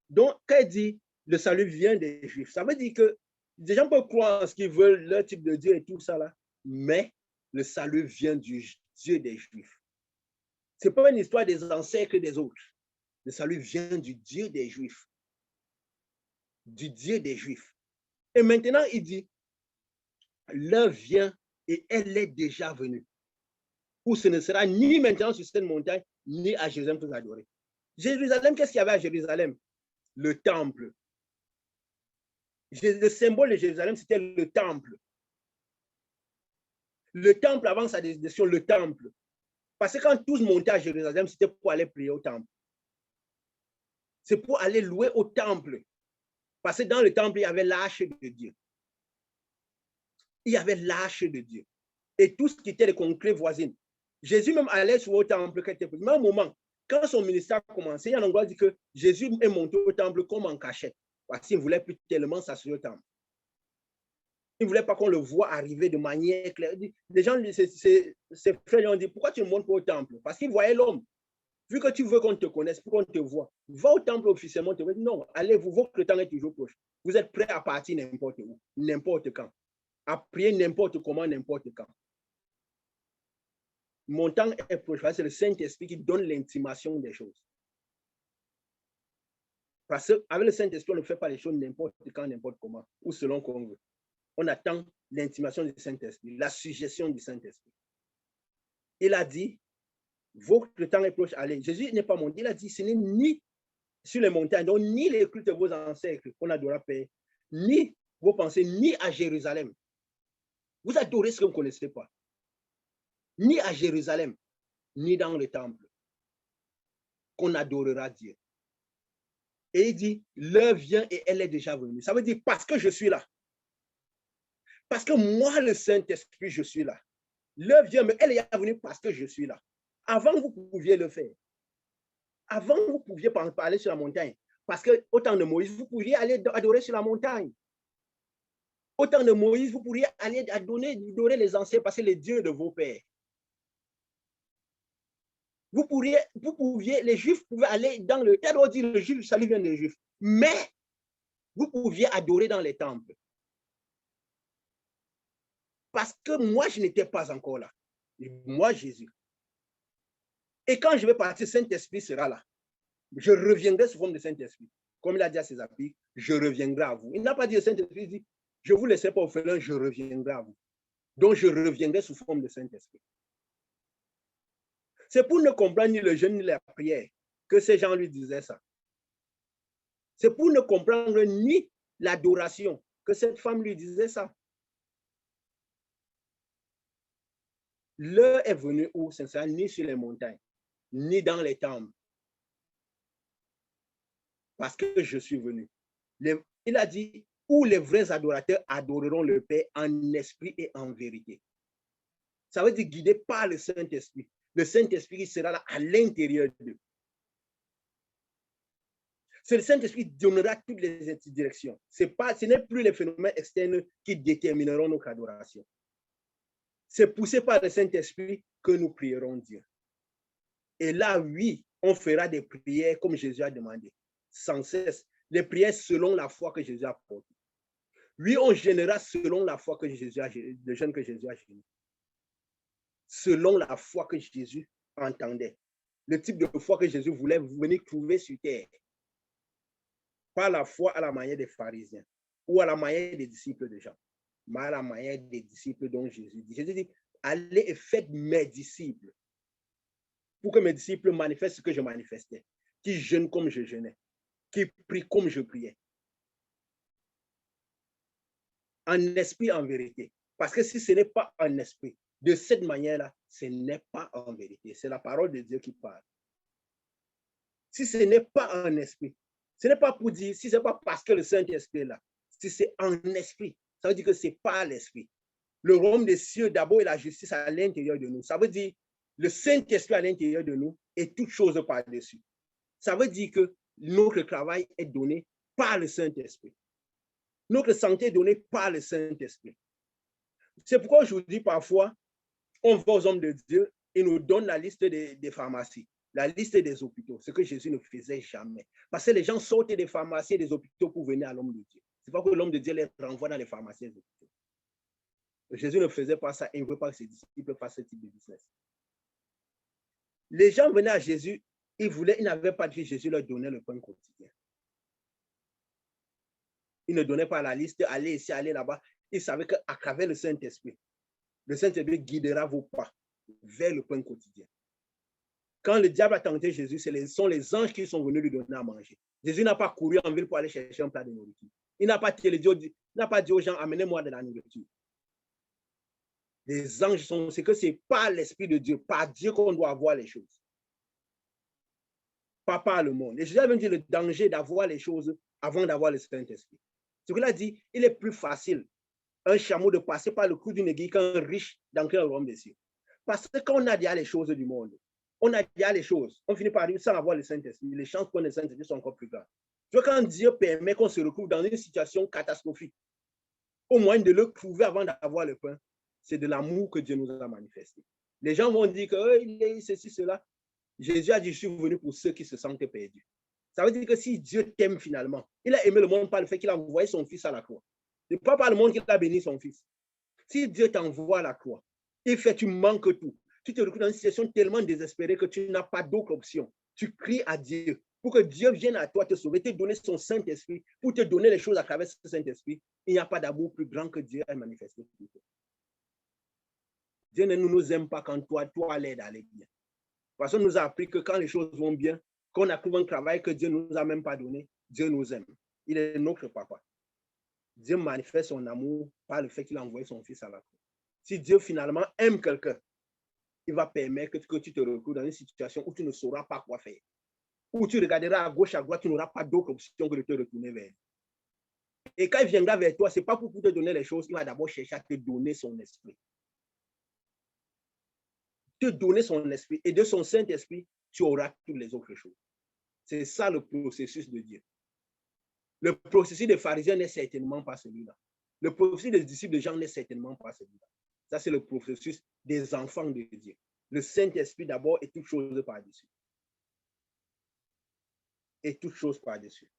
Speaker 1: donc, quand il dit le salut vient des Juifs, ça veut dire que les gens peuvent croire en ce qu'ils veulent, leur type de Dieu et tout ça là, mais le salut vient du Dieu des Juifs. Ce n'est pas une histoire des ancêtres des autres. Le salut vient du Dieu des Juifs. Du Dieu des Juifs. Et maintenant, il dit, l'heure vient et elle est déjà venue. Où ce ne sera ni maintenant sur cette montagne, ni à Jérusalem pour adorer. Jérusalem, qu'est-ce qu'il y avait à Jérusalem? Le temple. Le symbole de Jérusalem, c'était le temple. Le temple, avant sa désignation, le temple. Parce que quand tous montaient à Jérusalem, c'était pour aller prier au temple. C'est pour aller louer au temple. Parce que dans le temple, il y avait l'arche de Dieu. Il y avait l'arche de Dieu. Et tout ce qui était les conclaves voisines. Jésus même allait sur le temple. Mais à un moment, quand son ministère a commencé, il y a un endroit qui dit que Jésus est monté au temple comme en cachette. Parce qu'il ne voulait plus tellement s'assurer au temple. Il ne voulait pas qu'on le voit arriver de manière claire. Les gens, ses frères lui ont dit, pourquoi tu ne montes pas au temple? Parce qu'ils voyaient l'homme. Vu que tu veux qu'on te connaisse, pour qu'on te voit, va au temple officiellement. Non, allez-vous, votre temps est toujours proche. Vous êtes prêts à partir n'importe où, n'importe quand. À prier n'importe comment, n'importe quand. Mon temps est proche. C'est le Saint-Esprit qui donne l'intimation des choses. Parce qu'avec le Saint-Esprit, on ne fait pas les choses n'importe quand, n'importe comment, ou selon qu'on veut. On attend l'intimation du Saint-Esprit, la suggestion du Saint-Esprit. Il a dit, votre temps est proche, allez. Jésus n'est pas monté, il a dit, ce n'est ni sur les montagnes, donc ni les cultes de vos ancêtres qu'on adora Père, ni vos pensées, ni à Jérusalem. Vous adorez ce que vous ne connaissez pas. Ni à Jérusalem, ni dans le temple, qu'on adorera Dieu. Et il dit, l'heure vient et elle est déjà venue. Ça veut dire parce que je suis là. Parce que moi, le Saint-Esprit, je suis là. L'heure vient, mais elle est venue parce que je suis là. Avant, vous pouviez le faire. Avant, vous pouviez parler sur la montagne. Parce qu'au temps de Moïse, vous pouviez aller adorer sur la montagne. Au temps de Moïse, vous pourriez aller adorer les anciens, parce que les dieux de vos pères. Vous pouviez, les Juifs pouvaient aller dans le terre, dire le Juif, le salut vient des Juifs. Mais vous pouviez adorer dans les temples. Parce que moi, je n'étais pas encore là. Moi, Jésus. Et quand je vais partir, Saint-Esprit sera là. Je reviendrai sous forme de Saint-Esprit. Comme il a dit à ses apôtres, je reviendrai à vous. Il n'a pas dit au Saint-Esprit, il dit, je ne vous laisserai pas au félin, je reviendrai à vous. Donc, je reviendrai sous forme de Saint-Esprit. C'est pour ne comprendre ni le jeûne ni la prière que ces gens lui disaient ça. C'est pour ne comprendre ni l'adoration que cette femme lui disait ça. L'heure est venue où ce ne sera ni sur les montagnes, ni dans les temples. Parce que je suis venu. Il a dit, où les vrais adorateurs adoreront le Père en esprit et en vérité. Ça veut dire guidé par le Saint-Esprit. Le Saint-Esprit sera là à l'intérieur d'eux. C'est le Saint-Esprit qui donnera toutes les directions. Ce n'est plus les phénomènes externes qui détermineront notre adoration. C'est poussé par le Saint-Esprit que nous prierons Dieu. Et là, oui, on fera des prières comme Jésus a demandé, sans cesse. Les prières selon la foi que Jésus a portée. Oui, on gênera selon la foi que Jésus a gêné, le jeûne que Jésus a gêné. Selon la foi que Jésus entendait. Le type de foi que Jésus voulait venir trouver sur terre. Pas la foi à la manière des pharisiens ou à la manière des disciples de Jean, mais à la manière des disciples dont Jésus dit. Jésus dit, allez et faites mes disciples pour que mes disciples manifestent ce que je manifestais, qui jeûnent comme je jeûnais, qui prient comme je priais. En esprit, en vérité. Parce que si ce n'est pas en esprit, de cette manière-là, ce n'est pas en vérité. C'est la parole de Dieu qui parle. Si ce n'est pas en esprit, ce n'est pas pour dire, si ce n'est pas parce que le Saint-Esprit est là, si c'est en esprit, ça veut dire que ce n'est pas l'esprit. Le royaume des cieux d'abord et la justice à l'intérieur de nous. Ça veut dire le Saint-Esprit à l'intérieur de nous et toute chose par-dessus. Ça veut dire que notre travail est donné par le Saint-Esprit. Notre santé est donnée par le Saint-Esprit. C'est pourquoi je vous dis parfois, on va aux hommes de Dieu et nous donne la liste des pharmacies, la liste des hôpitaux, ce que Jésus ne faisait jamais. Parce que les gens sortent des pharmacies et des hôpitaux pour venir à l'homme de Dieu. Ce n'est pas que l'homme de Dieu les renvoie dans les pharmacies et les hôpitaux. Jésus ne faisait pas ça et il ne veut pas que ses disciples fassent ce type de business. Les gens venaient à Jésus, ils n'avaient pas dit que Jésus leur donnait le pain quotidien. Ils ne donnaient pas la liste, allez ici, allez là-bas. Ils savaient qu'à travers le Saint-Esprit guidera vos pas vers le pain quotidien. Quand le diable a tenté Jésus, ce sont les anges qui sont venus lui donner à manger. Jésus n'a pas couru en ville pour aller chercher un plat de nourriture. Il n'a pas dit aux gens, amenez-moi de la nourriture. Les anges c'est que c'est par l'Esprit de Dieu, par Dieu qu'on doit avoir les choses. Pas par le monde. Et Jésus a même dit le danger d'avoir les choses avant d'avoir le Saint-Esprit. Ce qu'il a dit, il est plus facile un chameau de passer par le cou d'une aiguille qu'un riche d'entrer dans le royaume des cieux. Parce que quand on a déjà les choses du monde, on a déjà les choses, on finit par arriver sans avoir le Saint-Esprit. Les chances qu'on ait le Saint-Esprit sont encore plus grandes. Tu vois, quand Dieu permet qu'on se retrouve dans une situation catastrophique, au moyen de le trouver avant d'avoir le pain, c'est de l'amour que Dieu nous a manifesté. Les gens vont dire que il est ceci, cela. Jésus a dit, je suis venu pour ceux qui se sentent perdus. Ça veut dire que si Dieu t'aime finalement, il a aimé le monde par le fait qu'il a envoyé son fils à la croix. Ce n'est pas par le monde qu'il a béni son fils. Si Dieu t'envoie à la croix, il fait, tu manques tout. Tu te retrouves dans une situation tellement désespérée que tu n'as pas d'autre option. Tu cries à Dieu pour que Dieu vienne à toi te sauver, te donner son Saint-Esprit, pour te donner les choses à travers ce Saint-Esprit. Il n'y a pas d'amour plus grand que Dieu a manifesté. Dieu ne nous aime pas quand toi l'aide à aller bien. Parce qu'on nous a appris que quand les choses vont bien, qu'on a trouvé un travail que Dieu ne nous a même pas donné, Dieu nous aime. Il est notre papa. Dieu manifeste son amour par le fait qu'il a envoyé son fils à la croix. Si Dieu finalement aime quelqu'un, il va permettre que tu te retrouves dans une situation où tu ne sauras pas quoi faire. Où tu regarderas à gauche, à droite, tu n'auras pas d'autre option que de te retourner vers lui. Et quand il viendra vers toi, ce n'est pas pour te donner les choses, il va d'abord chercher à te donner son esprit. Te donner son esprit. Et de son Saint-Esprit, tu auras toutes les autres choses. C'est ça le processus de Dieu. Le processus des pharisiens n'est certainement pas celui-là. Le processus des disciples de Jean n'est certainement pas celui-là. Ça, c'est le processus des enfants de Dieu. Le Saint-Esprit d'abord et toute chose par-dessus. Et toute chose par-dessus.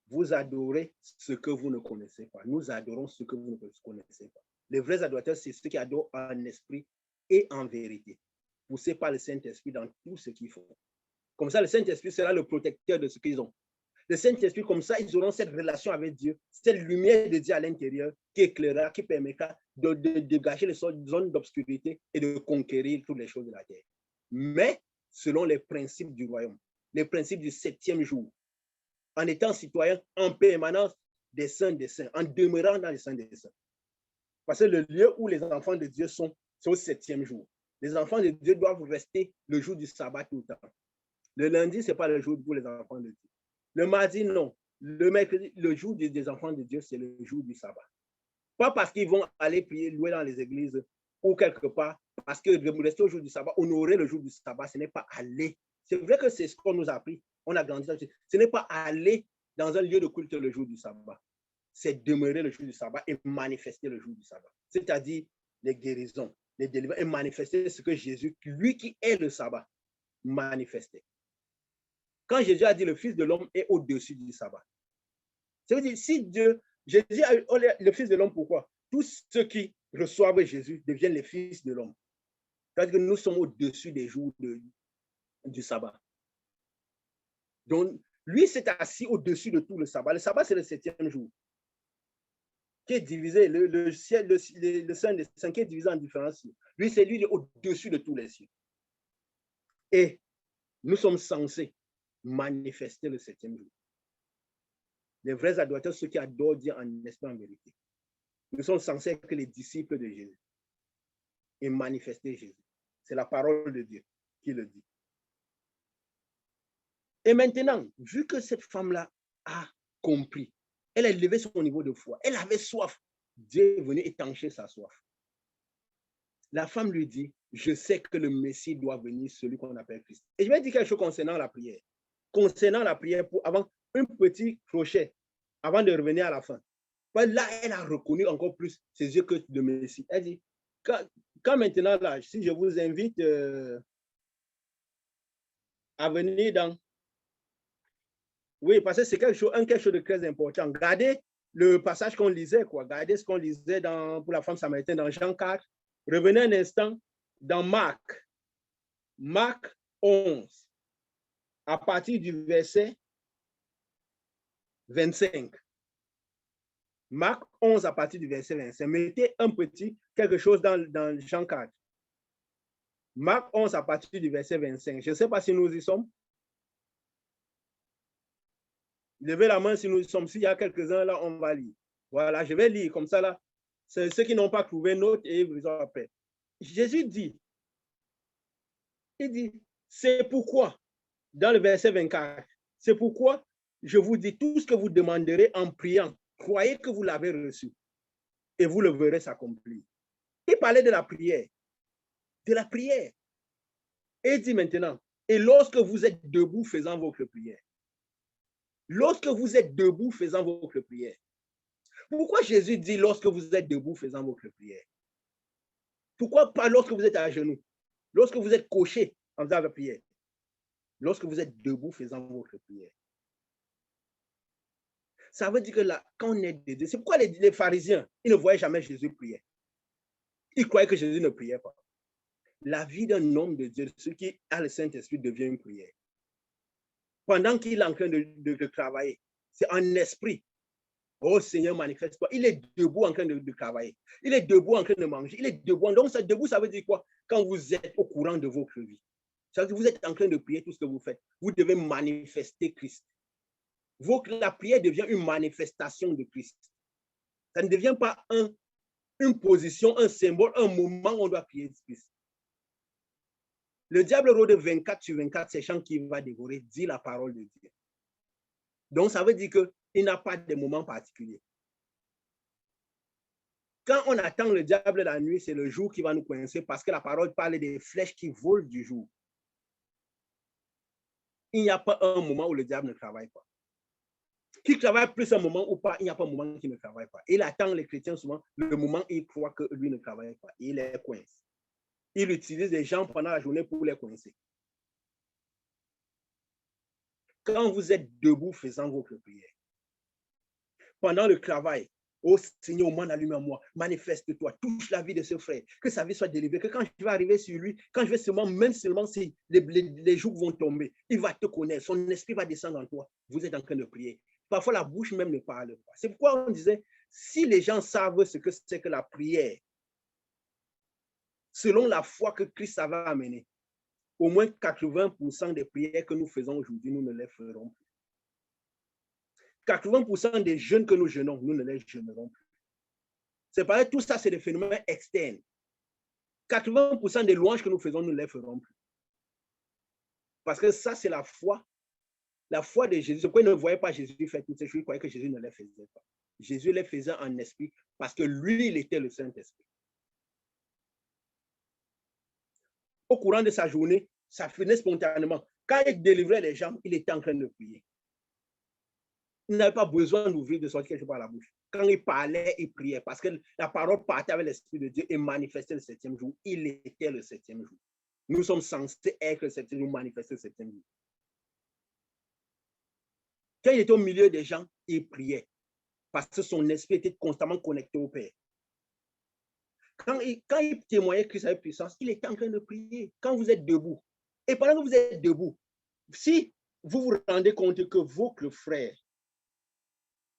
Speaker 1: Vous adorez ce que vous ne connaissez pas. Nous adorons ce que vous ne connaissez pas. Les vrais adorateurs, c'est ceux qui adorent en esprit et en vérité. Poussés par le Saint-Esprit dans tout ce qu'ils font. Comme ça, le Saint-Esprit sera le protecteur de ce qu'ils ont. Le Saint-Esprit, comme ça, ils auront cette relation avec Dieu, cette lumière de Dieu à l'intérieur qui éclairera, qui permettra de dégager les zones d'obscurité et de conquérir toutes les choses de la terre. Mais selon les principes du royaume, les principes du 7e jour, en étant citoyen en permanence des saints, en demeurant dans les saints des saints. Parce que le lieu où les enfants de Dieu sont, c'est au 7e jour. Les enfants de Dieu doivent rester le jour du sabbat tout le temps. Le lundi, ce n'est pas le jour pour les enfants de Dieu. Le mardi, non. Le mercredi, le jour des enfants de Dieu, c'est le jour du sabbat. Pas parce qu'ils vont aller prier, louer dans les églises ou quelque part, parce que rester au jour du sabbat, honorer le jour du sabbat, ce n'est pas aller. C'est vrai que c'est ce qu'on nous a appris. On a grandi dans ce n'est pas aller dans un lieu de culte le jour du sabbat. C'est demeurer le jour du sabbat et manifester le jour du sabbat. C'est-à-dire les guérisons, les délivrances et manifester ce que Jésus, lui qui est le sabbat, manifestait. Quand Jésus a dit le Fils de l'homme est au-dessus du sabbat. Ça veut dire, si Dieu, Jésus a eu le Fils de l'homme, pourquoi? Tous ceux qui reçoivent Jésus deviennent les fils de l'homme. C'est-à-dire que nous sommes au-dessus des jours du sabbat. Donc, lui s'est assis au-dessus de tout le sabbat. Le sabbat, c'est le 7e jour, qui est divisé, le ciel, le Saint des Saints, qui est divisé en différents cieux. Lui, c'est lui au-dessus de tous les cieux. Et nous sommes censés manifester le 7e jour. Les vrais adorateurs, ceux qui adorent Dieu en esprit, en vérité. Nous sommes censés être les disciples de Jésus et manifester Jésus. C'est la parole de Dieu qui le dit. Et maintenant, vu que cette femme-là a compris, elle a élevé son niveau de foi, elle avait soif, Dieu est venu étancher sa soif. La femme lui dit, je sais que le Messie doit venir, celui qu'on appelle Christ. Et je vais dire quelque chose concernant la prière. Concernant la prière, avant un petit crochet, avant de revenir à la fin. Là, elle a reconnu encore plus ses yeux que le Messie. Elle dit, quand maintenant, là, si je vous invite à venir dans... Oui, parce que c'est quelque chose de très important. Gardez le passage qu'on lisait, quoi. Gardez ce qu'on lisait pour la femme samaritaine dans Jean 4. Revenez un instant dans Marc. Marc 11, à partir du verset 25. Marc 11 à partir du verset 25. Mettez un petit quelque chose dans Jean 4. Marc 11 à partir du verset 25. Je ne sais pas si nous y sommes. Levez la main si nous y sommes. S'il y a quelques-uns là, on va lire. Voilà, je vais lire comme ça là. Ceux qui n'ont pas trouvé note et vous en après. Jésus dit, il dit, c'est pourquoi, dans le verset 24, c'est pourquoi je vous dis tout ce que vous demanderez en priant. Croyez que vous l'avez reçu et vous le verrez s'accomplir. Il parlait de la prière. De la prière. Et il dit maintenant, et lorsque vous êtes debout faisant votre prière. Lorsque vous êtes debout faisant votre prière. Pourquoi Jésus dit lorsque vous êtes debout faisant votre prière? Pourquoi pas lorsque vous êtes à genoux? Lorsque vous êtes couché en faisant la prière? Lorsque vous êtes debout faisant votre prière. Ça veut dire que là, quand on est dedans, c'est pourquoi les pharisiens, ils ne voyaient jamais Jésus prier. Ils croyaient que Jésus ne priait pas. La vie d'un homme de Dieu, celui qui a le Saint-Esprit, devient une prière. Pendant qu'il est en train de travailler, c'est en esprit. Oh Seigneur, manifeste-toi. Il est debout en train de travailler. Il est debout en train de manger. Il est debout. Donc, debout, ça veut dire quoi? Quand vous êtes au courant de votre vie. Ça veut dire que vous êtes en train de prier tout ce que vous faites. Vous devez manifester Christ. La prière devient une manifestation de Christ. Ça ne devient pas une position, un symbole, un moment où on doit prier Christ. Le diable rôde 24 sur 24, sachant qu'il va dévorer, dit la parole de Dieu. Donc, ça veut dire qu'il n'a pas de moment particulier. Quand on attend le diable la nuit, c'est le jour qui va nous coincer parce que la parole parle des flèches qui volent du jour. Il n'y a pas un moment où le diable ne travaille pas. Qu'il travaille plus un moment ou pas, il n'y a pas un moment qu'il ne travaille pas. Il attend les chrétiens souvent, le moment où il croit que lui ne travaille pas. Il les coince. Il utilise des gens pendant la journée pour les coincer. Quand vous êtes debout faisant votre prière, pendant le travail, Oh Seigneur, mon allumé en moi, manifeste-toi, touche la vie de ce frère, que sa vie soit délivrée, que quand je vais arriver sur lui, quand je vais seulement, même seulement si les jours vont tomber, il va te connaître, son esprit va descendre en toi. Vous êtes en train de prier. Parfois, la bouche même ne parle pas. C'est pourquoi on disait, si les gens savent ce que c'est que la prière, selon la foi que Christ avait amenée, au moins 80% des prières que nous faisons aujourd'hui, nous ne les ferons plus. 80% des jeûnes que nous jeûnons, nous ne les jeûnerons plus. C'est pareil, tout ça, c'est des phénomènes externes. 80% des louanges que nous faisons, nous ne les ferons plus. Parce que ça, c'est la foi de Jésus. Pourquoi il ne voyait pas Jésus faire toutes ces choses? Il croyait que Jésus ne les faisait pas. Jésus les faisait en esprit parce que lui, il était le Saint-Esprit. Au courant de sa journée, ça venait spontanément. Quand il délivrait les gens, il était en train de prier. Il n'avait pas besoin d'ouvrir, de sortir quelque chose par la bouche. Quand il parlait, il priait parce que la parole partait avec l'Esprit de Dieu et manifestait le 7e jour. Il était le 7e jour. Nous sommes censés être le 7e jour, manifester le 7e jour. Quand il était au milieu des gens, il priait parce que son esprit était constamment connecté au Père. Quand il témoignait Christ avec puissance, il était en train de prier. Quand vous êtes debout, et pendant que vous êtes debout, si vous vous rendez compte que votre frère,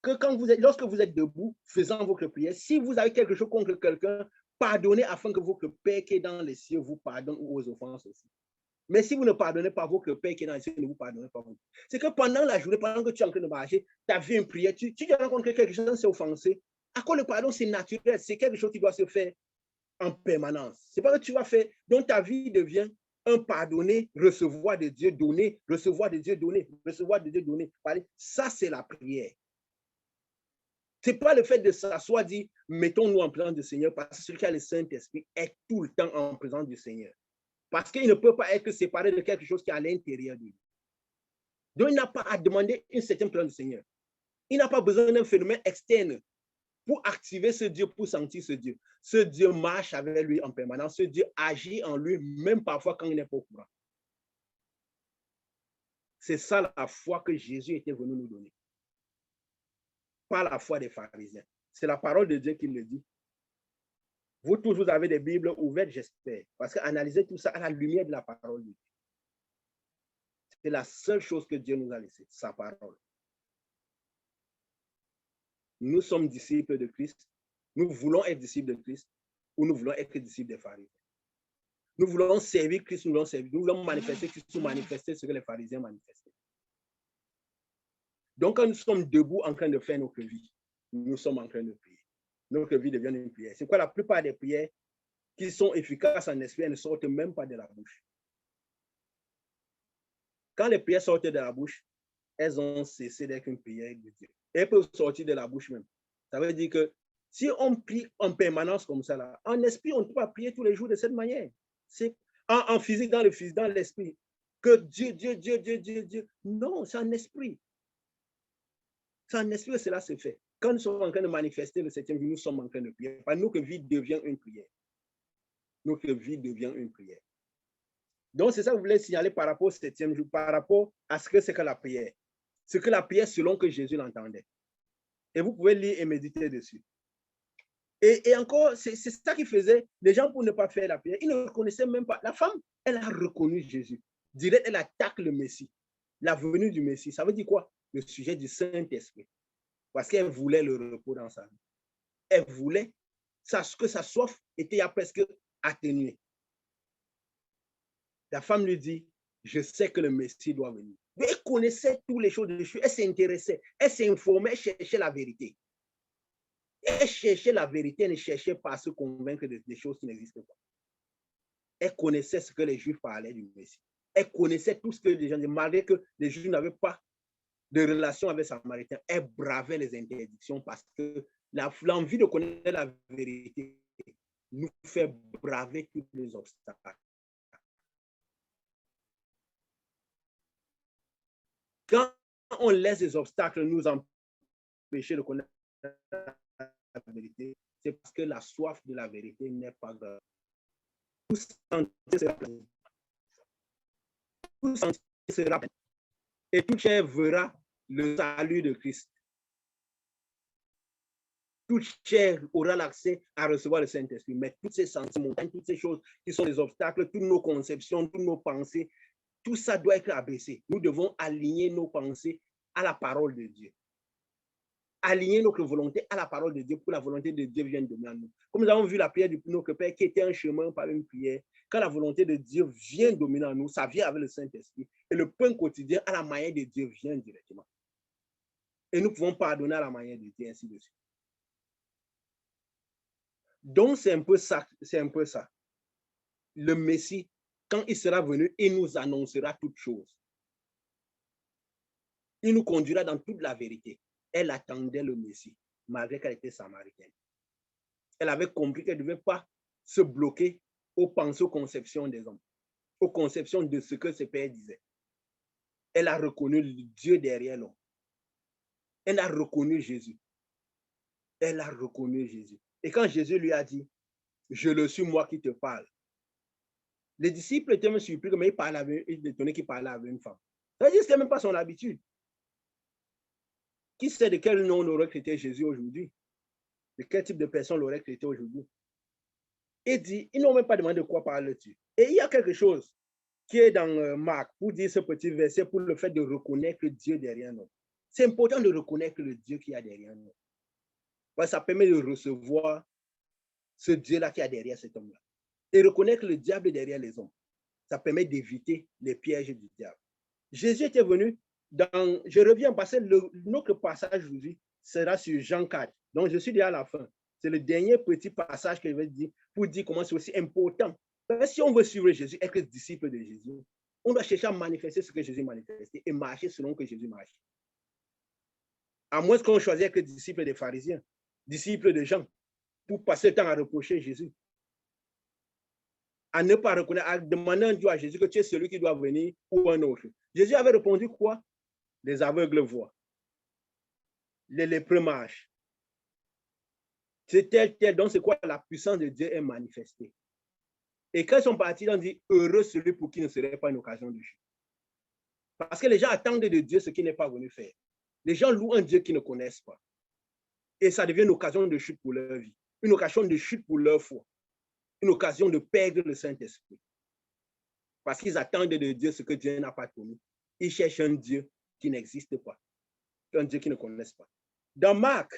Speaker 1: que lorsque vous êtes debout, faisant votre prière, si vous avez quelque chose contre quelqu'un, pardonnez afin que votre Père qui est dans les cieux vous pardonne aux offenses aussi. Mais si vous ne pardonnez pas, votre Père qui est dans les cieux ne vous pardonnez pas. C'est que pendant la journée, pendant que tu es en train de marcher, tu as vu une prière, tu te rends compte que quelque chose s'est offensé. À quoi le pardon, c'est naturel, c'est quelque chose qui doit se faire en permanence. C'est pas que tu vas faire, donc ta vie devient un pardonner, recevoir de Dieu, donner, recevoir de Dieu, donner, recevoir de Dieu, donner. Ça, c'est la prière. Ce n'est pas le fait de s'asseoir, dire, mettons-nous en présence du Seigneur, parce que celui qui a le Saint-Esprit est tout le temps en présence du Seigneur. Parce qu'il ne peut pas être séparé de quelque chose qui est à l'intérieur de lui. Donc, il n'a pas à demander une certaine présence du Seigneur. Il n'a pas besoin d'un phénomène externe pour activer ce Dieu, pour sentir ce Dieu. Ce Dieu marche avec lui en permanence. Ce Dieu agit en lui, même parfois quand il n'est pas au courant. C'est ça la foi que Jésus était venu nous donner. Pas la foi des pharisiens. C'est la parole de Dieu qui le dit. Vous tous, vous avez des Bibles ouvertes, j'espère. Parce qu'analyser tout ça à la lumière de la parole de Dieu. C'est la seule chose que Dieu nous a laissée, sa parole. Nous sommes disciples de Christ. Nous voulons être disciples de Christ ou nous voulons être disciples des pharisiens. Nous voulons servir Christ, nous voulons manifester Christ ou manifester ce que les pharisiens manifestaient. Donc, quand nous sommes debout en train de faire notre vie, nous sommes en train de prier. Notre vie devient une prière. C'est quoi la plupart des prières qui sont efficaces en esprit, elles ne sortent même pas de la bouche. Quand les prières sortent de la bouche, elles ont cessé d'être une prière de Dieu. Elles peuvent sortir de la bouche même. Ça veut dire que si on prie en permanence comme ça, là, en esprit, on ne peut pas prier tous les jours de cette manière. C'est en physique, dans le physique, dans l'esprit. Que Dieu. Non, c'est en esprit. C'est en esprit que cela se fait. Quand nous sommes en train de manifester le 7e jour, nous sommes en train de prier. Notre vie devient une prière. Notre vie devient une prière. Donc, c'est ça que je voulais signaler par rapport au 7e jour, par rapport à ce que c'est que la prière. Ce que la prière selon que Jésus l'entendait. Et vous pouvez lire et méditer dessus. Et encore, c'est ça qui faisait les gens pour ne pas faire la prière. Ils ne reconnaissaient même pas. La femme, elle a reconnu Jésus. Direct, elle attaque le Messie. La venue du Messie, ça veut dire quoi? Le sujet du Saint-Esprit. Parce qu'elle voulait le repos dans sa vie. Elle voulait que sa soif était presque atténuée. La femme lui dit, je sais que le Messie doit venir. Mais elle connaissait toutes les choses de Jésus. Elle s'intéressait, elle s'informait, elle cherchait la vérité. Elle cherchait la vérité, elle ne cherchait pas à se convaincre des choses qui n'existent pas. Elle connaissait ce que les Juifs parlaient du Messie. Elle connaissait tout ce que les gens disaient, malgré que les Juifs n'avaient pas de relation avec les Samaritains. Elle bravait les interdictions parce que l'envie de connaître la vérité nous fait braver tous les obstacles. Quand on laisse les obstacles nous empêcher de connaître la vérité, c'est parce que la soif de la vérité n'est pas grave. Tout sera et tout chair verra le salut de Christ. toute chair aura l'accès à recevoir le Saint-Esprit. Mais toutes ces sentiments, toutes ces choses qui sont des obstacles, toutes nos conceptions, toutes nos pensées, tout ça doit être abaissé. Nous devons aligner nos pensées à la parole de Dieu. Aligner notre volonté à la parole de Dieu pour que la volonté de Dieu vienne dominer en nous. Comme nous avons vu la prière de notre Père qui était un chemin par une prière, quand la volonté de Dieu vient dominer en nous, ça vient avec le Saint-Esprit. Et le pain quotidien à la manière de Dieu vient directement. Et nous pouvons pardonner à la manière de Dieu, ainsi de suite. Donc, c'est un peu ça. Le Messie, quand il sera venu, il nous annoncera toutes choses. Il nous conduira dans toute la vérité. Elle attendait le Messie, malgré qu'elle était samaritaine. Elle avait compris qu'elle ne devait pas se bloquer aux pensées, aux conceptions des hommes, aux conceptions de ce que ses pères disaient. Elle a reconnu Dieu derrière l'homme. Elle a reconnu Jésus. Elle a reconnu Jésus. Et quand Jésus lui a dit, je le suis moi qui te parle, les disciples étaient même surpris, mais il étonné qu'il parlait avec une femme. Ça veut dire que ce n'était même pas son habitude. Qui sait de quel nom on aurait traité Jésus aujourd'hui? De quel type de personne l'aurait traité aujourd'hui? Il dit, ils n'ont même pas demandé de quoi parler-tu. Et il y a quelque chose qui est dans Marc pour dire ce petit verset pour le fait de reconnaître Dieu derrière nous. C'est important de reconnaître le Dieu qui y a derrière nous. Parce que ça permet de recevoir ce Dieu-là qui y a derrière cet homme-là. Et reconnaître le diable derrière les hommes. Ça permet d'éviter les pièges du diable. Jésus était venu dans, je reviens parce que notre passage aujourd'hui sera sur Jean 4. Donc je suis déjà à la fin. C'est le dernier petit passage que je vais dire pour dire comment c'est aussi important. Parce que si on veut suivre Jésus, être disciple de Jésus, on doit chercher à manifester ce que Jésus manifestait et marcher selon que Jésus marche. À moins qu'on choisisse être disciple des pharisiens, disciple de Jean, pour passer le temps à reprocher Jésus. À ne pas reconnaître, à demander un Dieu à Jésus que tu es celui qui doit venir ou un autre. Jésus avait répondu quoi? Les aveugles voient. Les lépreux marchent. C'est tel. Donc, c'est quoi? La puissance de Dieu est manifestée. Et quand ils sont partis, on dit, heureux celui pour qui ne serait pas une occasion de chute. Parce que les gens attendent de Dieu ce qu'il n'est pas venu faire. Les gens louent un Dieu qu'ils ne connaissent pas. Et ça devient une occasion de chute pour leur vie. Une occasion de chute pour leur foi. Une occasion de perdre le Saint-Esprit. Parce qu'ils attendent de Dieu ce que Dieu n'a pas promis. Ils cherchent un Dieu qui n'existe pas. Un Dieu qu'ils ne connaissent pas. Dans Marc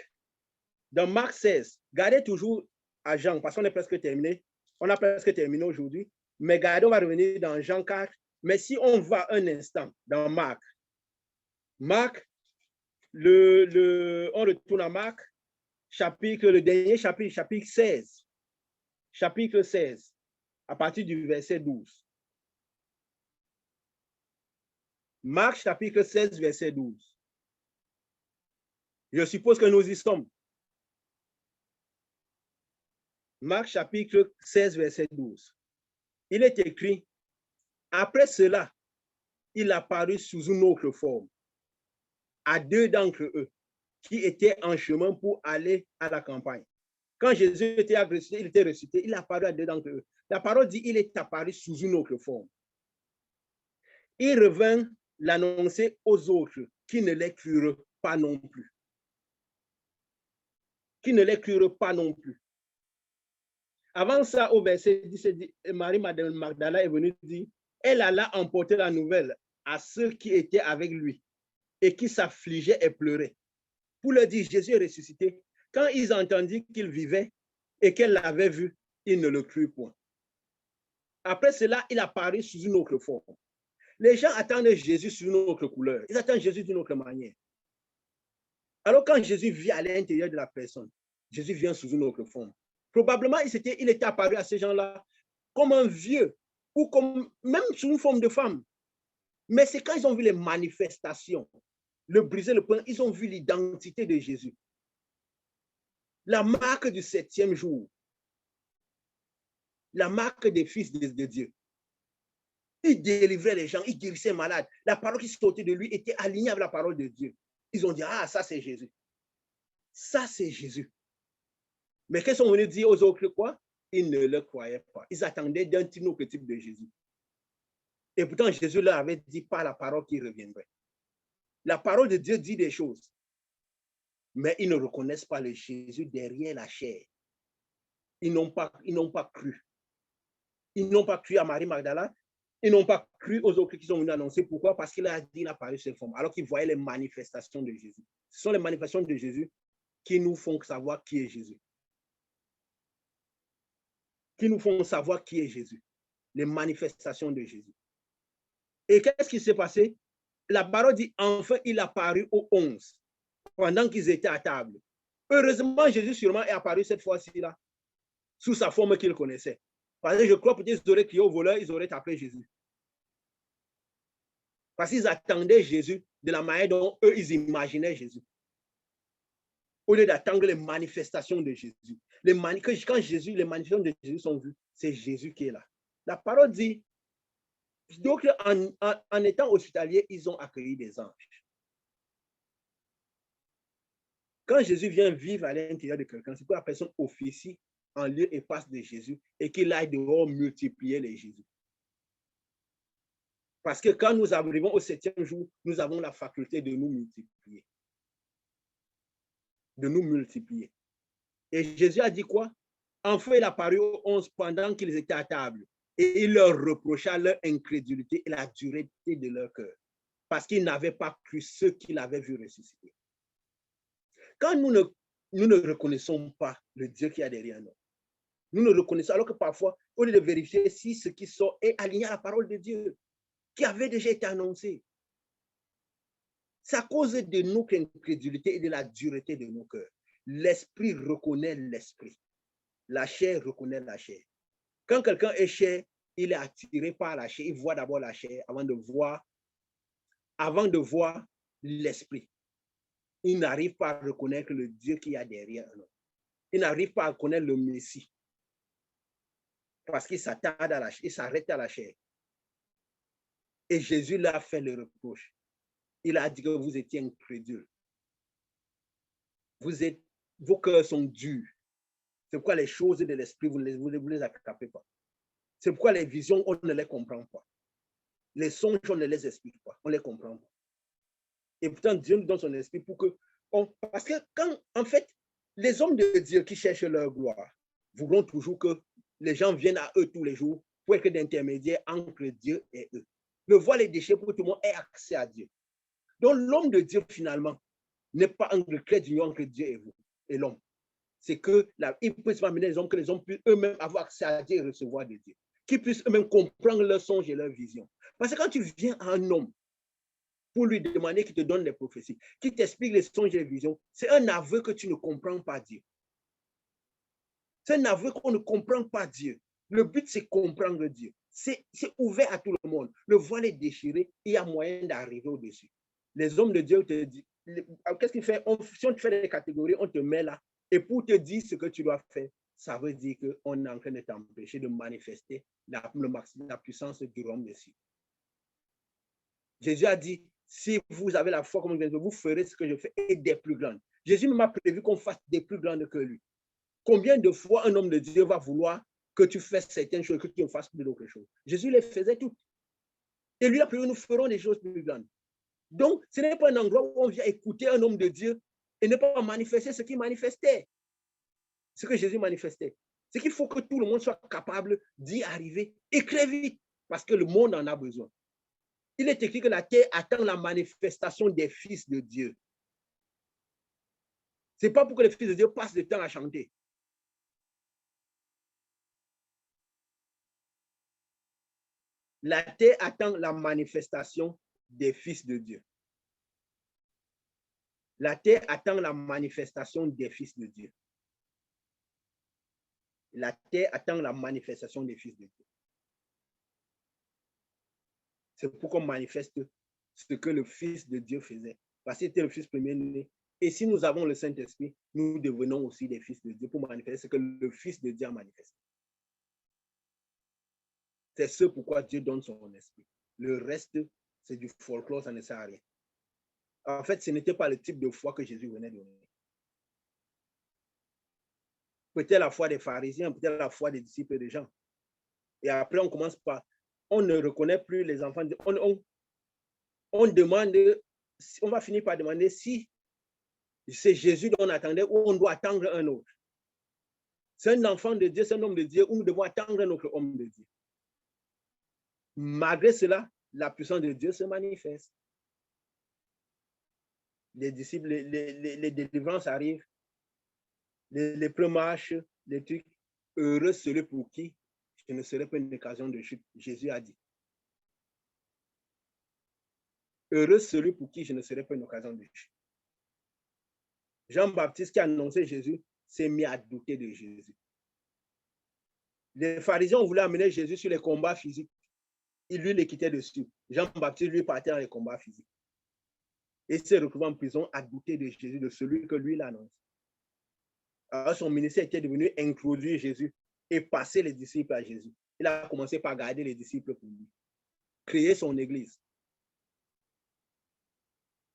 Speaker 1: 16, gardez toujours à Jean, parce qu'on est presque terminé. On a presque terminé aujourd'hui. Mais gardez, on va revenir dans Jean 4. Mais si on va un instant dans Marc, on retourne à Marc, le dernier chapitre 16. Chapitre 16, à partir du verset 12. Marc, chapitre 16, verset 12. Je suppose que nous y sommes. Marc, chapitre 16, verset 12. Il est écrit, après cela, il apparut sous une autre forme à deux d'entre eux qui étaient en chemin pour aller à la campagne. Quand Jésus était agressé, il était ressuscité, il apparut à deux d'entre eux. La parole dit, il est apparu sous une autre forme. Il revint l'annoncer aux autres qui ne les crurent pas non plus. Qui ne les crurent pas non plus. Avant ça, au verset 10, Marie Magdala est venue dire, elle alla emporter la nouvelle à ceux qui étaient avec lui et qui s'affligeaient et pleuraient. Pour leur dire, Jésus est ressuscité. Quand ils entendirent qu'il vivait et qu'elle l'avait vu, ils ne le crurent point. Après cela, il apparut sous une autre forme. Les gens attendent Jésus sous une autre couleur. Ils attendent Jésus d'une autre manière. Alors quand Jésus vit à l'intérieur de la personne, Jésus vient sous une autre forme. Probablement, il était apparu à ces gens-là comme un vieux ou comme même sous une forme de femme. Mais c'est quand ils ont vu les manifestations, le briser le pain, ils ont vu l'identité de Jésus. La marque du 7e jour. La marque des fils de Dieu. Il délivrait les gens, il guérissait les malades. La parole qui sortait de lui était alignée avec la parole de Dieu. Ils ont dit, ah, ça c'est Jésus. Ça c'est Jésus. Mais qu'est-ce qu'ils sont venus dire aux autres quoi? Ils ne le croyaient pas. Ils attendaient d'un autre type de Jésus. Et pourtant, Jésus leur avait dit par la parole qu'il reviendrait. La parole de Dieu dit des choses. mais ils ne reconnaissent pas le Jésus derrière la chair. Ils n'ont pas cru. Ils n'ont pas cru à Marie Magdala. Ils n'ont pas cru aux autres qui sont venus annoncer. Pourquoi? Parce qu'il a dit, il a parlé sur forme, alors qu'ils voyaient les manifestations de Jésus. Ce sont les manifestations de Jésus qui nous font savoir qui est Jésus. Qui nous font savoir qui est Jésus. Les manifestations de Jésus. Et qu'est-ce qui s'est passé? La parole dit, enfin, il a apparu aux 11, pendant qu'ils étaient à table. Heureusement, Jésus sûrement est apparu cette fois-ci-là, sous sa forme qu'ils connaissaient. Parce que je crois que peut-être qu'ils auraient crié au voleur, ils auraient tapé Jésus. Parce qu'ils attendaient Jésus de la manière dont eux, ils imaginaient Jésus. Au lieu d'attendre les manifestations de Jésus. Quand Jésus, les manifestations de Jésus sont vues, c'est Jésus qui est là. La parole dit, donc en étant hospitaliers, ils ont accueilli des anges. Quand Jésus vient vivre à l'intérieur de quelqu'un, c'est que la personne officie en lieu et place de Jésus et qu'il aille dehors multiplier les Jésus. Parce que quand nous arrivons au 7e jour, nous avons la faculté de nous multiplier. De nous multiplier. Et Jésus a dit quoi? Enfin, il a apparu aux 11 pendant qu'ils étaient à table. Et il leur reprocha leur incrédulité et la dureté de leur cœur. Parce qu'ils n'avaient pas cru ceux qu'il avait vu ressusciter. Quand nous ne reconnaissons pas le Dieu qui a derrière nous, nous ne reconnaissons, alors que parfois, au lieu de vérifier si ce qui sort est aligné à la parole de Dieu, qui avait déjà été annoncée. C'est à cause de notre incrédulité et de la dureté de nos cœurs. L'esprit reconnaît l'esprit. La chair reconnaît la chair. Quand quelqu'un est chair, il est attiré par la chair. Il voit d'abord la chair avant de voir l'esprit. Il n'arrive pas à reconnaître le Dieu qui y a derrière nous. Il n'arrive pas à connaître le Messie. Parce qu'il s'attarde à la chair, il s'arrête à la chair. Et Jésus leur fait le reproche. Il a dit que vous étiez incrédules. Vos cœurs sont durs. C'est pourquoi les choses de l'esprit, vous ne les attrapez pas. C'est pourquoi les visions, on ne les comprend pas. Les songes, on ne les explique pas. On ne les comprend pas. Et pourtant, Dieu nous donne son esprit pour que... Parce que quand, en fait, les hommes de Dieu qui cherchent leur gloire voudront toujours que les gens viennent à eux tous les jours pour être d'intermédiaires entre Dieu et eux. Le voile est déchiré pour que tout le monde ait accès à Dieu. Donc, l'homme de Dieu, finalement, n'est pas un clé d'union entre Dieu et vous, et l'homme. C'est qu'il puisse amener les hommes, que les hommes puissent eux-mêmes avoir accès à Dieu et recevoir de Dieu. Qu'ils puissent eux-mêmes comprendre leurs songes et leurs visions. Parce que quand tu viens à un homme pour lui demander qu'il te donne les prophéties, qu'il t'explique les songes et les visions, c'est un aveu que tu ne comprends pas Dieu. C'est un aveu qu'on ne comprend pas Dieu. Le but, c'est comprendre Dieu. C'est ouvert à tout le monde. Le voile est déchiré et il y a moyen d'arriver au-dessus. Les hommes de Dieu te disent, qu'est-ce qu'il fait? Si on te fait des catégories, on te met là. Et pour te dire ce que tu dois faire, ça veut dire qu'on est en train de t'empêcher de manifester la puissance du royaume de Dieu. Jésus a dit, si vous avez la foi comme vous ferez ce que je fais et des plus grandes. Jésus m'a prévu qu'on fasse des plus grandes que lui. Combien de fois un homme de Dieu va vouloir que tu fasses certaines choses, que tu ne fasses plus d'autres choses? Jésus les faisait toutes. Et lui a prévu, nous ferons des choses plus grandes. Donc, ce n'est pas un endroit où on vient écouter un homme de Dieu et ne pas manifester ce qu'il manifestait. Ce que Jésus manifestait. C'est qu'il faut que tout le monde soit capable d'y arriver et très vite, parce que le monde en a besoin. Il est écrit que la terre attend la manifestation des fils de Dieu. Ce n'est pas pour que les fils de Dieu passent le temps à chanter. La terre attend la manifestation des fils de Dieu. La terre attend la manifestation des fils de Dieu. La terre attend la manifestation des fils de Dieu. C'est pour qu'on manifeste ce que le Fils de Dieu faisait. Parce qu'il était le Fils premier-né. Et si nous avons le Saint-Esprit, nous devenons aussi des fils de Dieu pour manifester ce que le Fils de Dieu a manifesté. C'est ce pourquoi Dieu donne son esprit. Le reste, c'est du folklore, ça ne sert à rien. En fait, ce n'était pas le type de foi que Jésus venait donner. Peut-être la foi des pharisiens, peut-être la foi des disciples des gens. Et après, on commence par... On ne reconnaît plus les enfants. On demande... On va finir par demander si C'est Jésus dont on attendait ou on doit attendre un autre. C'est un enfant de Dieu, c'est un homme de Dieu, ou nous devons attendre un autre homme de Dieu. Malgré cela, la puissance de Dieu se manifeste. Les disciples, les délivrances arrivent, les preux marchent, les trucs. Heureux celui pour qui je ne serai pas une occasion de chute. Jésus a dit. Heureux celui pour qui je ne serai pas une occasion de chute. Jean-Baptiste qui a annoncé Jésus s'est mis à douter de Jésus. Les pharisiens voulaient amener Jésus sur les combats physiques. Il lui les quittait dessus. Jean-Baptiste lui partait dans les combats physiques. Et s'est retrouvé en prison à douter de Jésus, de celui que lui l'annonce. Alors son ministère était devenu introduire Jésus et passer les disciples à Jésus. Il a commencé par garder les disciples pour lui. Créer son église.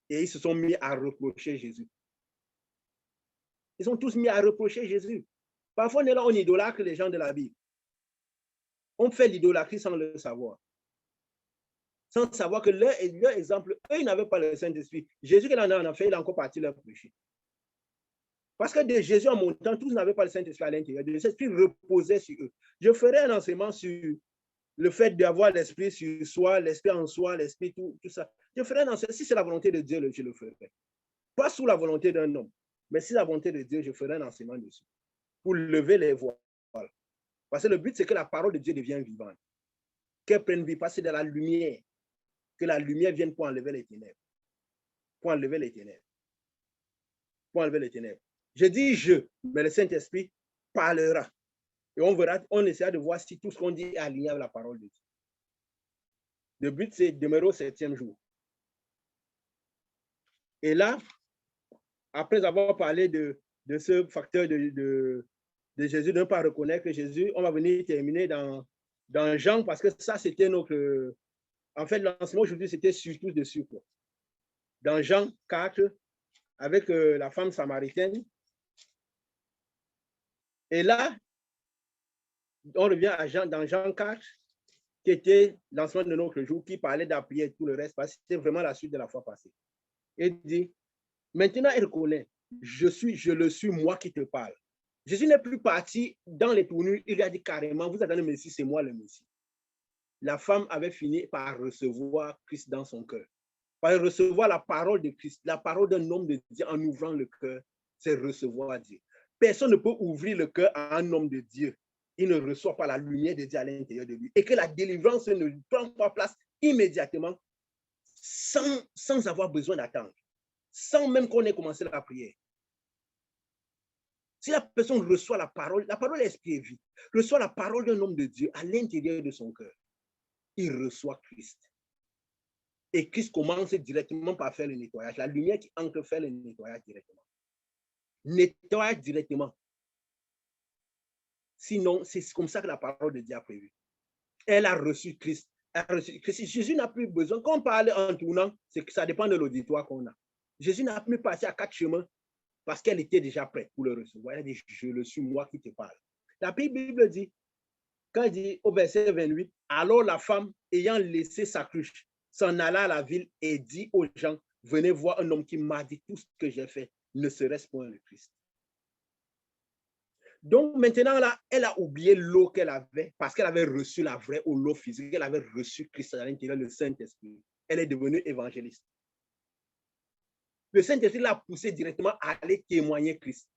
Speaker 1: Et ils se sont mis à reprocher Jésus. Ils sont tous mis à reprocher Jésus. Parfois, on est là, on idolâtre les gens de la Bible. On fait l'idolâtrie sans le savoir. Sans savoir que leur exemple, eux, ils n'avaient pas le Saint-Esprit. Jésus, qu'il en a fait, il a encore parti leur prêcher. Parce que de Jésus en montant, tous n'avaient pas le Saint-Esprit à l'intérieur. Le Saint-Esprit reposait sur eux. Je ferai un enseignement sur le fait d'avoir l'Esprit sur soi, l'Esprit en soi, l'Esprit, tout ça. Je ferai un enseignement. Si c'est la volonté de Dieu, je le ferai. Pas sous la volonté d'un homme. Mais si c'est la volonté de Dieu, je ferai un enseignement dessus. Pour lever les voiles. Parce que le but, c'est que la parole de Dieu devienne vivante. Qu'elle prenne vie, parce que c'est de la lumière. Que la lumière vienne pour enlever les ténèbres. Pour enlever les ténèbres. Pour enlever les ténèbres. Je dis je, mais le Saint-Esprit parlera. Et on verra, on essaiera de voir si tout ce qu'on dit est aligné avec la parole de Dieu. Le but, c'est de demeurer au 7e jour. Et là, après avoir parlé de ce facteur de Jésus, de ne pas reconnaître que Jésus, on va venir terminer dans Jean, parce que ça, c'était notre... En fait, l'enseignement aujourd'hui, c'était surtout dessus. Dans Jean 4, avec la femme samaritaine. Et là, on revient dans Jean 4, qui était l'enseignement de notre jour, qui parlait d'appuyer tout le reste, parce que c'était vraiment la suite de la fois passée. Et il dit, maintenant, il reconnaît, je le suis, moi qui te parle. Jésus n'est plus parti dans les tournures, il a dit carrément, vous attendez le Messie, c'est moi le Messie. La femme avait fini par recevoir Christ dans son cœur, par recevoir la parole de Christ, la parole d'un homme de Dieu en ouvrant le cœur, c'est recevoir Dieu. Personne ne peut ouvrir le cœur à un homme de Dieu. Il ne reçoit pas la lumière de Dieu à l'intérieur de lui. Et que la délivrance ne prend pas place immédiatement sans avoir besoin d'attendre. Sans même qu'on ait commencé la prière. Si la personne reçoit la parole esprit et vie, reçoit la parole d'un homme de Dieu à l'intérieur de son cœur, il reçoit Christ. Et Christ commence directement par faire le nettoyage. La lumière qui entre fait le nettoyage directement. Nettoyage directement. Sinon, c'est comme ça que la parole de Dieu a prévu. Elle a reçu Christ. Jésus n'a plus besoin. Quand on parle en tournant, c'est que ça dépend de l'auditoire qu'on a. Jésus n'a plus passé à 4 chemins parce qu'elle était déjà prête pour le recevoir. Elle a dit, je le suis, moi qui te parle. La Bible dit, quand il dit au verset 28, alors la femme, ayant laissé sa cruche, s'en alla à la ville et dit aux gens, venez voir un homme qui m'a dit tout ce que j'ai fait, ne serait-ce point le Christ. Donc maintenant, là, elle a oublié l'eau qu'elle avait parce qu'elle avait reçu la vraie eau, l'eau physique. Elle avait reçu Christ à l'intérieur, le Saint-Esprit. Elle est devenue évangéliste. Le Saint-Esprit l'a poussée directement à aller témoigner Christ.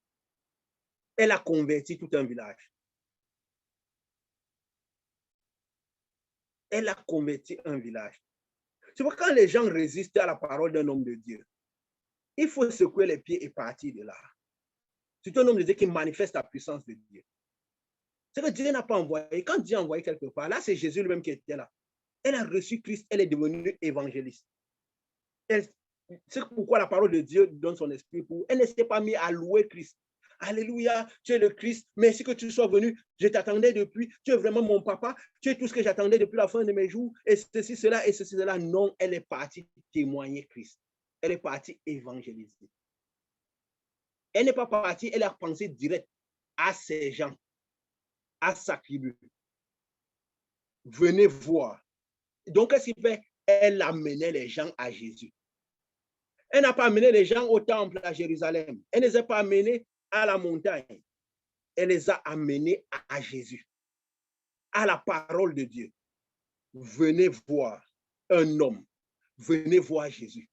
Speaker 1: Elle a converti tout un village. Elle a converti un village. C'est pourquoi quand les gens résistent à la parole d'un homme de Dieu, il faut secouer les pieds et partir de là. C'est un homme de Dieu qui manifeste la puissance de Dieu. C'est que Dieu n'a pas envoyé. Quand Dieu a envoyé quelque part, là, c'est Jésus lui-même qui était là. Elle a reçu Christ, elle est devenue évangéliste. C'est pourquoi la parole de Dieu donne son esprit pour. Elle ne s'est pas mise à louer Christ. Alléluia, tu es le Christ. Merci que tu sois venu. Je t'attendais depuis. Tu es vraiment mon papa. Tu es tout ce que j'attendais depuis la fin de mes jours. Et ceci, cela, et ceci, cela. Non, elle est partie témoigner Christ. Elle est partie évangéliser. Elle n'est pas partie, elle a pensé direct à ces gens, à sa tribu. Venez voir. Donc, qu'est-ce qu'il fait? Elle amenait les gens à Jésus. Elle n'a pas amené les gens au temple à Jérusalem. Elle ne les a pas amenés à la montagne. Elle les a amenés à Jésus, à la parole de Dieu. Venez voir un homme. Venez voir Jésus.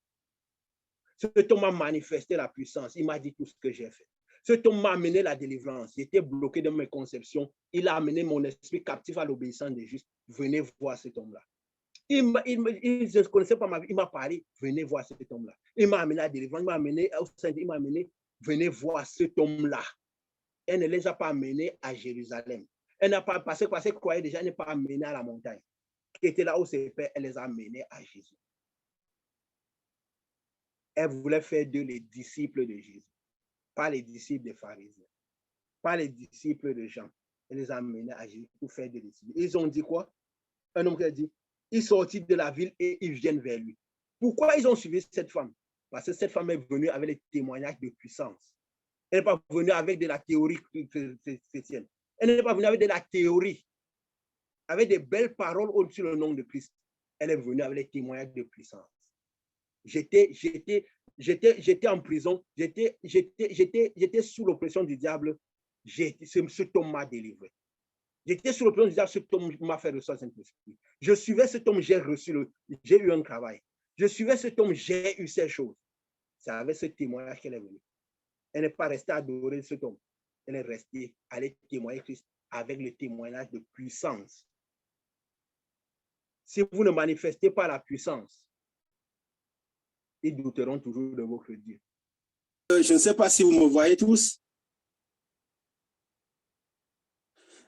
Speaker 1: Cet homme m'a manifesté la puissance. Il m'a dit tout ce que j'ai fait. Cet homme m'a amené la délivrance. J'étais bloqué dans mes conceptions. Il a amené mon esprit captif à l'obéissance des justes. Venez voir cet homme-là. Je ne connaissais pas ma vie. Il m'a parlé. Venez voir cet homme-là. Il m'a amené à la délivrance. Il m'a amené au Saint. Il m'a amené. Venez voir cet homme-là. Elle ne les a pas amenés à Jérusalem. Elle n'a pas passé parce qu'elle croyait déjà, elle n'est pas amenée à la montagne. Qui était là où ses pères, elle les a amenés à Jésus. Elle voulait faire d'eux les disciples de Jésus. Pas les disciples des pharisiens. Pas les disciples de Jean. Elle les a amenés à Jésus pour faire des disciples. Ils ont dit quoi? Un homme qui a dit, ils sortent de la ville et ils viennent vers lui. Pourquoi ils ont suivi cette femme? Parce que cette femme est venue avec les témoignages de puissance. Elle n'est pas venue avec de la théorie chrétienne. Elle n'est pas venue avec de la théorie, avec des belles paroles au-dessus du nom de Christ. Elle est venue avec les témoignages de puissance. J'étais en prison, j'étais sous l'oppression du diable. Cet homme m'a délivré. J'étais sous l'oppression du diable, cet homme m'a fait recevoir le Saint-Esprit. Je suivais cet homme, j'ai eu un travail. Je suivais cet homme, j'ai eu ces choses. C'est avec ce témoignage qu'elle est venue. Elle n'est pas restée à adorer cet homme. Elle est restée à aller témoigner Christ avec le témoignage de puissance. Si vous ne manifestez pas la puissance, ils douteront toujours de votre Dieu.
Speaker 2: Je ne sais pas si vous me voyez tous.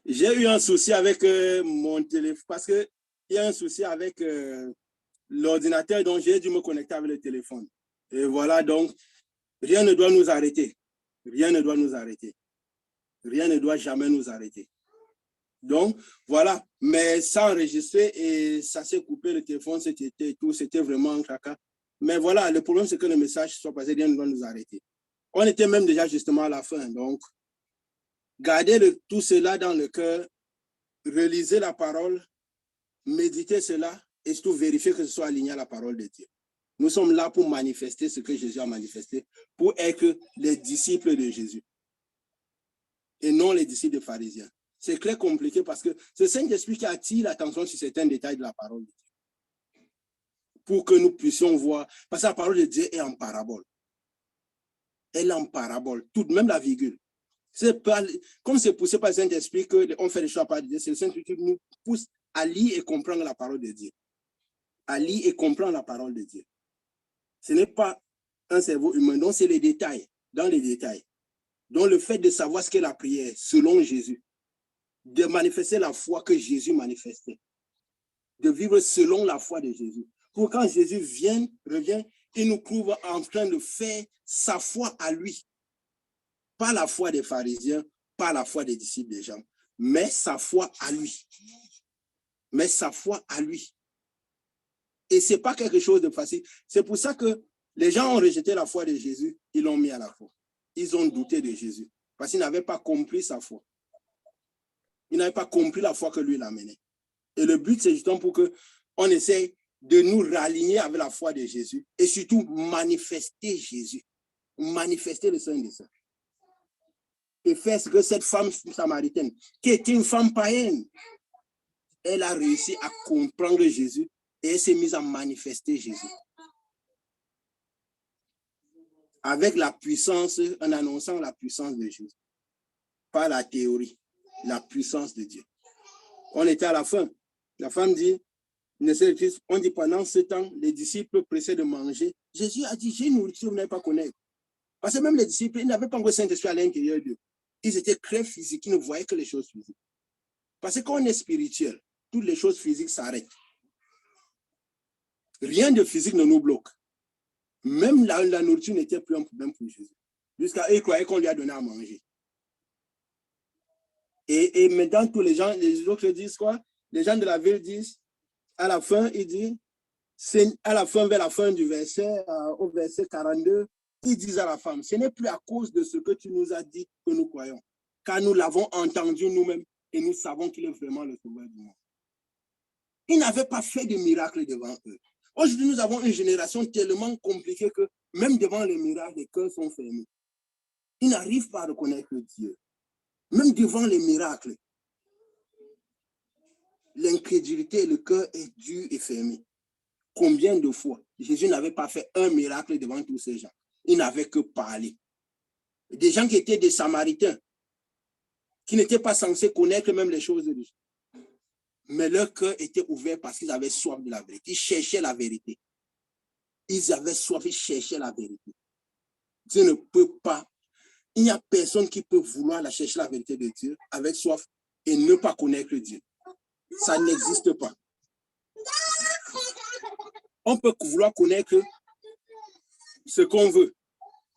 Speaker 2: J'ai eu un souci avec mon téléphone parce qu'il y a un souci avec l'ordinateur, donc j'ai dû me connecter avec le téléphone. Et voilà, donc, rien ne doit nous arrêter. Rien ne doit nous arrêter. Rien ne doit jamais nous arrêter. Donc, voilà. Mais ça enregistré et ça s'est coupé, le téléphone, c'était vraiment un caca. Mais voilà, le problème, c'est que le message soit passé, rien ne doit nous arrêter. On était même déjà justement à la fin. Donc, gardez tout cela dans le cœur, relisez la parole, méditez cela et surtout vérifiez que ce soit aligné à la parole de Dieu. Nous sommes là pour manifester ce que Jésus a manifesté, pour être les disciples de Jésus et non les disciples des pharisiens. C'est très compliqué parce que c'est le Saint-Esprit qui attire l'attention sur certains détails de la parole de Dieu pour que nous puissions voir, parce que la parole de Dieu est en parabole. Elle est en parabole, toute, même la virgule. Comme c'est poussé par le Saint-Esprit qu'on fait les choses par Dieu, c'est le Saint-Esprit qui nous pousse à lire et comprendre la parole de Dieu. À lire et comprendre la parole de Dieu. Ce n'est pas un cerveau humain, donc c'est les détails, dans les détails. Donc le fait de savoir ce qu'est la prière, selon Jésus, de manifester la foi que Jésus manifestait, de vivre selon la foi de Jésus. Pour quand Jésus revient, il nous trouve en train de faire sa foi à lui. Pas la foi des pharisiens, pas la foi des disciples des gens, mais sa foi à lui. Mais sa foi à lui. Et ce n'est pas quelque chose de facile. C'est pour ça que les gens ont rejeté la foi de Jésus, ils l'ont mis à la foi. Ils ont douté de Jésus, parce qu'ils n'avaient pas compris sa foi. Ils n'avaient pas compris la foi que lui l'amenait. Et le but, c'est justement pour qu'on essaie de nous raligner avec la foi de Jésus et surtout manifester Jésus, manifester le Saint des Saints. Et faire ce que cette femme samaritaine, qui était une femme païenne, elle a réussi à comprendre Jésus et elle s'est mise à manifester Jésus. Avec la puissance, en annonçant la puissance de Jésus. Pas la théorie, la puissance de Dieu. On était à la fin. La femme dit, on dit pendant ce temps, les disciples pressaient de manger. Jésus a dit, j'ai une nourriture que vous n'avez pas connaître. Parce que même les disciples, ils n'avaient pas encore le Saint-Esprit à l'intérieur d'eux. Ils étaient très physiques, ils ne voyaient que les choses physiques. Parce que quand on est spirituel, toutes les choses physiques s'arrêtent. Rien de physique ne nous bloque. Même la nourriture n'était plus un problème pour Jésus. Jusqu'à eux, ils croyaient qu'on lui a donné à manger. Et maintenant, tous les gens, les autres disent quoi? Les gens de la ville disent, à la fin, il dit, à la fin, vers la fin du verset, au verset 42, ils disent à la femme, ce n'est plus à cause de ce que tu nous as dit que nous croyons, car nous l'avons entendu nous-mêmes et nous savons qu'il est vraiment le sauveur du monde. Ils n'avaient pas fait de miracle devant eux. Aujourd'hui, nous avons une génération tellement compliquée que Même devant les miracles, les cœurs sont fermés. Ils n'arrivent pas à reconnaître Dieu. Même devant les miracles, l'incrédulité, le cœur est dur et fermé. Combien de fois Jésus n'avait pas fait un miracle devant tous ces gens? Il n'avait que parlé. Des gens qui étaient des Samaritains, qui n'étaient pas censés connaître même les choses de Dieu. Mais leur cœur était ouvert parce qu'ils avaient soif de la vérité. Ils cherchaient la vérité. Ils avaient soif, ils cherchaient la vérité. Dieu ne peut pas. Il n'y a personne qui peut vouloir la chercher la vérité de Dieu avec soif et ne pas connaître Dieu. Ça n'existe pas. On peut vouloir connaître ce qu'on veut.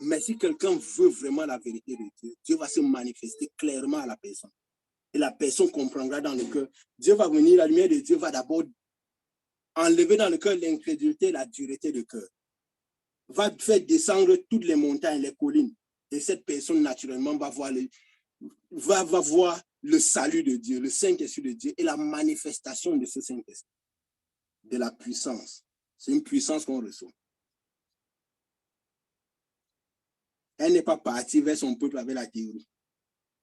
Speaker 2: Mais si quelqu'un veut vraiment la vérité de Dieu, Dieu va se manifester clairement à la personne. Et la personne comprendra dans le cœur. Dieu va venir, la lumière de Dieu va d'abord enlever dans le cœur l'incrédulité et la dureté de cœur. Va faire descendre toutes les montagnes, les collines. Et cette personne, naturellement, va voir le salut de Dieu, le Saint-Esprit de Dieu et la manifestation de ce Saint-Esprit, de la puissance. C'est une puissance qu'on reçoit. Elle n'est pas partie vers son peuple avec la théorie.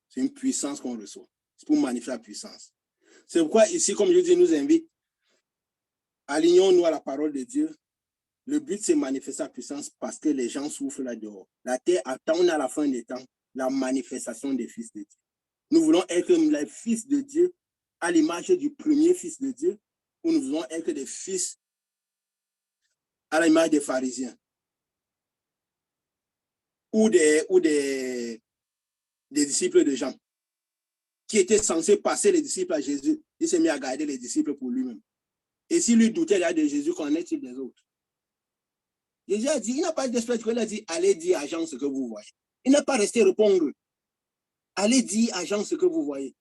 Speaker 2: C'est une puissance qu'on reçoit. C'est pour magnifier la puissance. C'est pourquoi ici, comme je dis, nous invite, alignons-nous à la parole de Dieu. Le but, c'est manifester la puissance parce que les gens souffrent là dehors. La terre attend à la fin des temps la manifestation des fils de Dieu. Nous voulons être les fils de Dieu à l'image du premier fils de Dieu, ou nous voulons être des fils à l'image des pharisiens ou des disciples de Jean qui étaient censés passer les disciples à Jésus. Il s'est mis à garder les disciples pour lui-même. Et s'il lui doutait là de Jésus, qu'en est-il des autres? Jésus a dit, il n'a pas d'esprit, il a dit, allez dire à Jean ce que vous voyez. Il n'a pas resté répondre. Allez dire à Jean ce que vous voyez.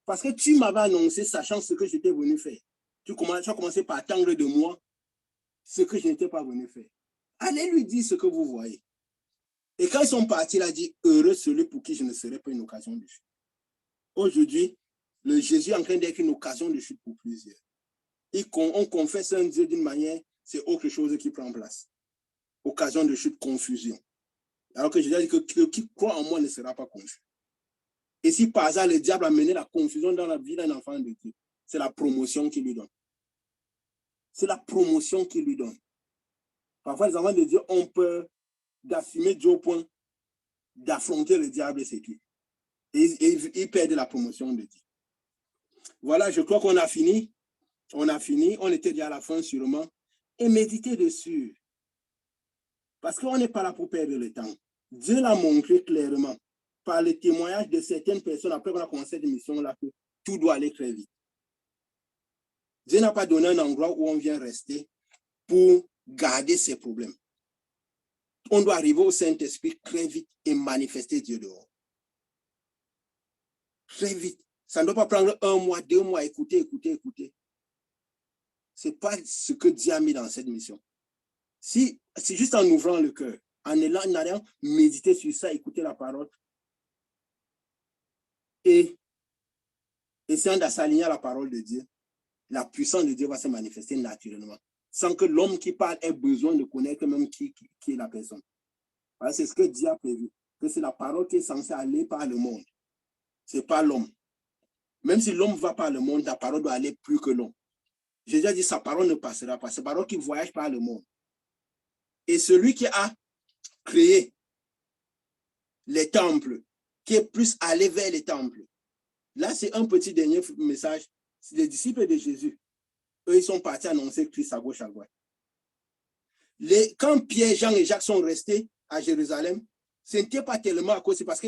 Speaker 2: Parce que tu m'avais annoncé, sachant ce que j'étais venu faire. Tu as commencé par attendre de moi ce que je n'étais pas venu faire. Allez lui dire ce que vous voyez. Et quand ils sont partis, il a dit, heureux celui pour qui je ne serai pas une occasion de chute. Aujourd'hui, le Jésus est en train d'être une occasion de chute pour plusieurs. On confesse un Dieu d'une manière, c'est autre chose qui prend place. Occasion de chute, confusion. Alors que Jésus a dit que qui croit en moi ne sera pas confus. Et si par hasard le diable a mené la confusion dans la vie d'un enfant de Dieu, c'est la promotion qu'il lui donne. C'est la promotion qu'il lui donne. Parfois, les enfants de Dieu ont peur d'assumer Dieu au point d'affronter le diable et ses clients. Et ils perdent la promotion de Dieu. Voilà, je crois qu'on a fini. On a fini. On était déjà à la fin sûrement. Et méditez dessus. Parce qu'on n'est pas là pour perdre le temps. Dieu l'a montré clairement par le témoignage de certaines personnes après qu'on a commencé cette émission-là que tout doit aller très vite. Dieu n'a pas donné un endroit où on vient rester pour garder ses problèmes. On doit arriver au Saint-Esprit très vite et manifester Dieu dehors. Très vite. Ça ne doit pas prendre 1 mois, 2 mois, écouter. Ce n'est pas ce que Dieu a mis dans cette mission. Si c'est juste en ouvrant le cœur, en allant méditer sur ça, écouter la parole et essayant de s'aligner à la parole de Dieu, la puissance de Dieu va se manifester naturellement, sans que l'homme qui parle ait besoin de connaître même qui est la personne. Voilà, c'est ce que Dieu a prévu, que c'est la parole qui est censée aller par le monde. Ce n'est pas l'homme. Même si l'homme va par le monde, la parole doit aller plus que l'homme. Jésus a dit, sa parole ne passera pas. C'est la parole qui voyage par le monde. Et celui qui a créé les temples, qui est plus allé vers les temples. Là, c'est un petit dernier message. C'est les disciples de Jésus. Eux, ils sont partis annoncer Christ à gauche, à droite. Quand Pierre, Jean et Jacques sont restés à Jérusalem, ce n'était pas tellement à cause, c'est parce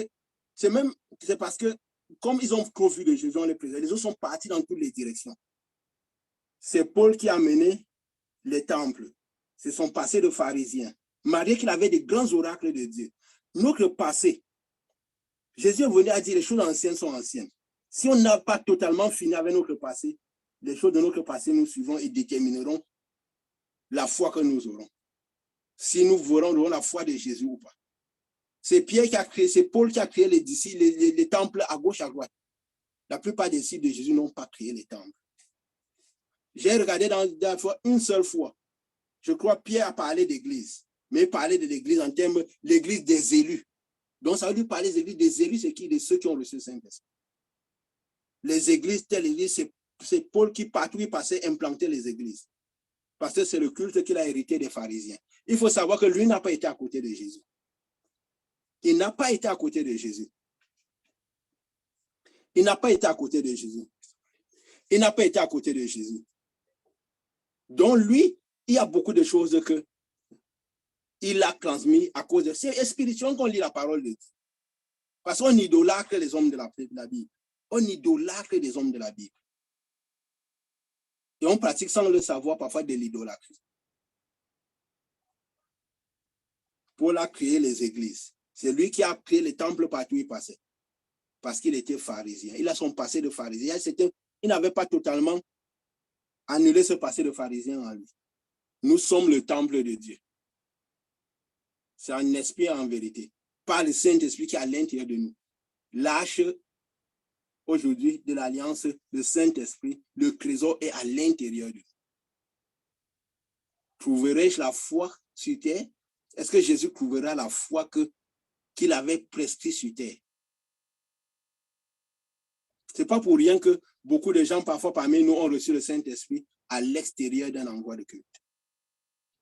Speaker 2: que, comme ils ont trop vu de Jésus, on les présente, les autres sont partis dans toutes les directions. C'est Paul qui a mené les temples. C'est son passé de pharisien. Malgré qu'il avait des grands oracles de Dieu. Notre passé, Jésus est venu à dire les choses anciennes sont anciennes. Si on n'a pas totalement fini avec notre passé, les choses de notre passé nous suivront et détermineront la foi que nous aurons. Si nous aurons la foi de Jésus ou pas. C'est Pierre qui a créé, c'est Paul qui a créé les temples à gauche, à droite. La plupart des disciples de Jésus n'ont pas créé les temples. J'ai regardé dans la foi une seule fois. Je crois Pierre a parlé d'église. mais il parlait de l'église en termes de l'église des élus. Donc, ça veut dire parler des églises des élus, c'est qui? De ceux qui ont reçu le Saint-Esprit. Les églises, telle église, c'est Paul qui, partout il passait, implantait les églises. Parce que c'est le culte qu'il a hérité des pharisiens. Il faut savoir que lui n'a pas été à côté de Jésus. Il n'a pas été à côté de Jésus. Il n'a pas été à côté de Jésus. Il n'a pas été à côté de Jésus. Donc lui, il y a beaucoup de choses que il a transmis à cause de... C'est spirituel qu'on lit la parole de Dieu. Parce qu'on idolâtre les hommes de la Bible. On idolâtre les hommes de la Bible. Et on pratique sans le savoir parfois de l'idolâtrie. Paul a créé les églises. C'est lui qui a créé les temples partout où il passait. Parce qu'il était pharisien. Il a son passé de pharisien. Il n'avait pas totalement annulé ce passé de pharisien en lui. Nous sommes le temple de Dieu. C'est un esprit en vérité. Par le Saint-Esprit qui est à l'intérieur de nous. L'arche aujourd'hui de l'alliance, le Saint-Esprit, le trésor est à l'intérieur de nous. Trouverai-je la foi sur terre? Est-ce que Jésus trouvera la foi qu'il avait prescrit sur terre? Ce n'est pas pour rien que beaucoup de gens, parfois parmi nous, ont reçu le Saint-Esprit à l'extérieur d'un endroit de culte.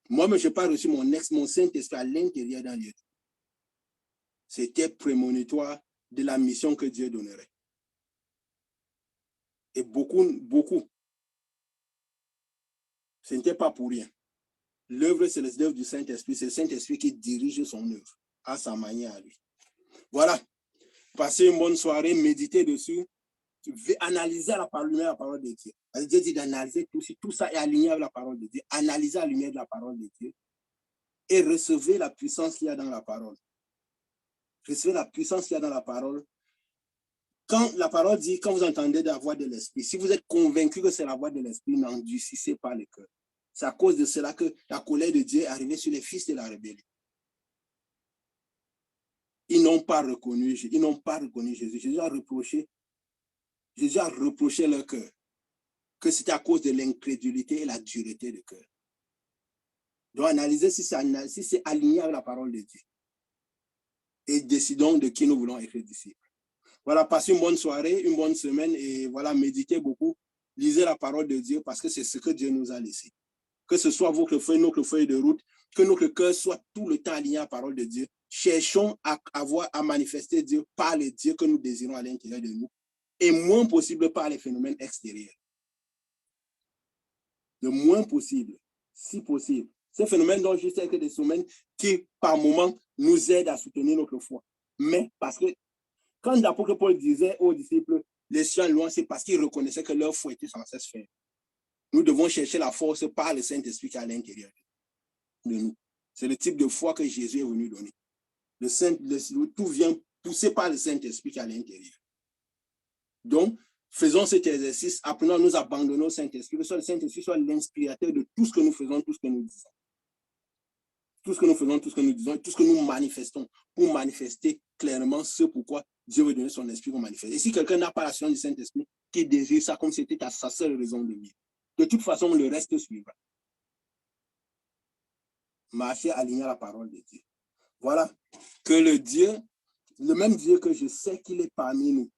Speaker 2: Moi-même, je n'ai pas reçu mon Saint-Esprit à l'intérieur d'un lieu. C'était prémonitoire de la mission que Dieu donnerait. Et beaucoup, ce n'était pas pour rien. L'œuvre, c'est l'œuvre du Saint-Esprit. C'est le Saint-Esprit qui dirige son œuvre à sa manière à lui. Voilà. Passez une bonne soirée, méditez dessus. Analyser la parole de Dieu. Dieu dit d'analyser tout ça est aligné avec la parole de Dieu. Analysez la lumière de la parole de Dieu et recevez la puissance qu'il y a dans la parole. Recevez la puissance qu'il y a dans la parole. Quand la parole dit, quand vous entendez la voix de l'Esprit, si vous êtes convaincu que c'est la voix de l'Esprit, n'endurcissez pas le cœur. C'est à cause de cela que la colère de Dieu est arrivée sur les fils de la rébellion. Ils n'ont pas reconnu Jésus. Jésus a reproché leur cœur, que c'était à cause de l'incrédulité et la dureté de cœur. Donc, analysez si c'est aligné avec la parole de Dieu. Et décidons de qui nous voulons être disciples. Voilà, passez une bonne soirée, une bonne semaine et voilà, méditez beaucoup. Lisez la parole de Dieu parce que c'est ce que Dieu nous a laissé. Que ce soit notre feuille de route, que notre cœur soit tout le temps aligné à la parole de Dieu. Cherchons à manifester Dieu par les dieux que nous désirons à l'intérieur de nous et moins possible par les phénomènes extérieurs. Le moins possible, si possible. Ces phénomènes dont je sais que des phénomènes qui, par moment, nous aident à soutenir notre foi. Mais parce que quand l'apôtre Paul disait aux disciples, les siens loin, c'est parce qu'ils reconnaissaient que leur foi était sans cesse faible. Nous devons chercher la force par le Saint-Esprit qui est à l'intérieur de nous. C'est le type de foi que Jésus est venu donner. Tout vient poussé par le Saint-Esprit qui est à l'intérieur. Donc, faisons cet exercice, apprenons à nous abandonner au Saint-Esprit, que soit le Saint-Esprit soit l'inspirateur de tout ce que nous faisons, tout ce que nous disons. Tout ce que nous faisons, tout ce que nous disons, tout ce que nous manifestons, pour manifester clairement ce pourquoi Dieu veut donner son esprit pour manifester. Et si quelqu'un n'a pas la science du Saint-Esprit, qui désire ça comme c'était sa seule raison de vivre, de toute façon, le reste suivra. Marcher aligné à la parole de Dieu. Voilà, que le même Dieu que je sais qu'il est parmi nous,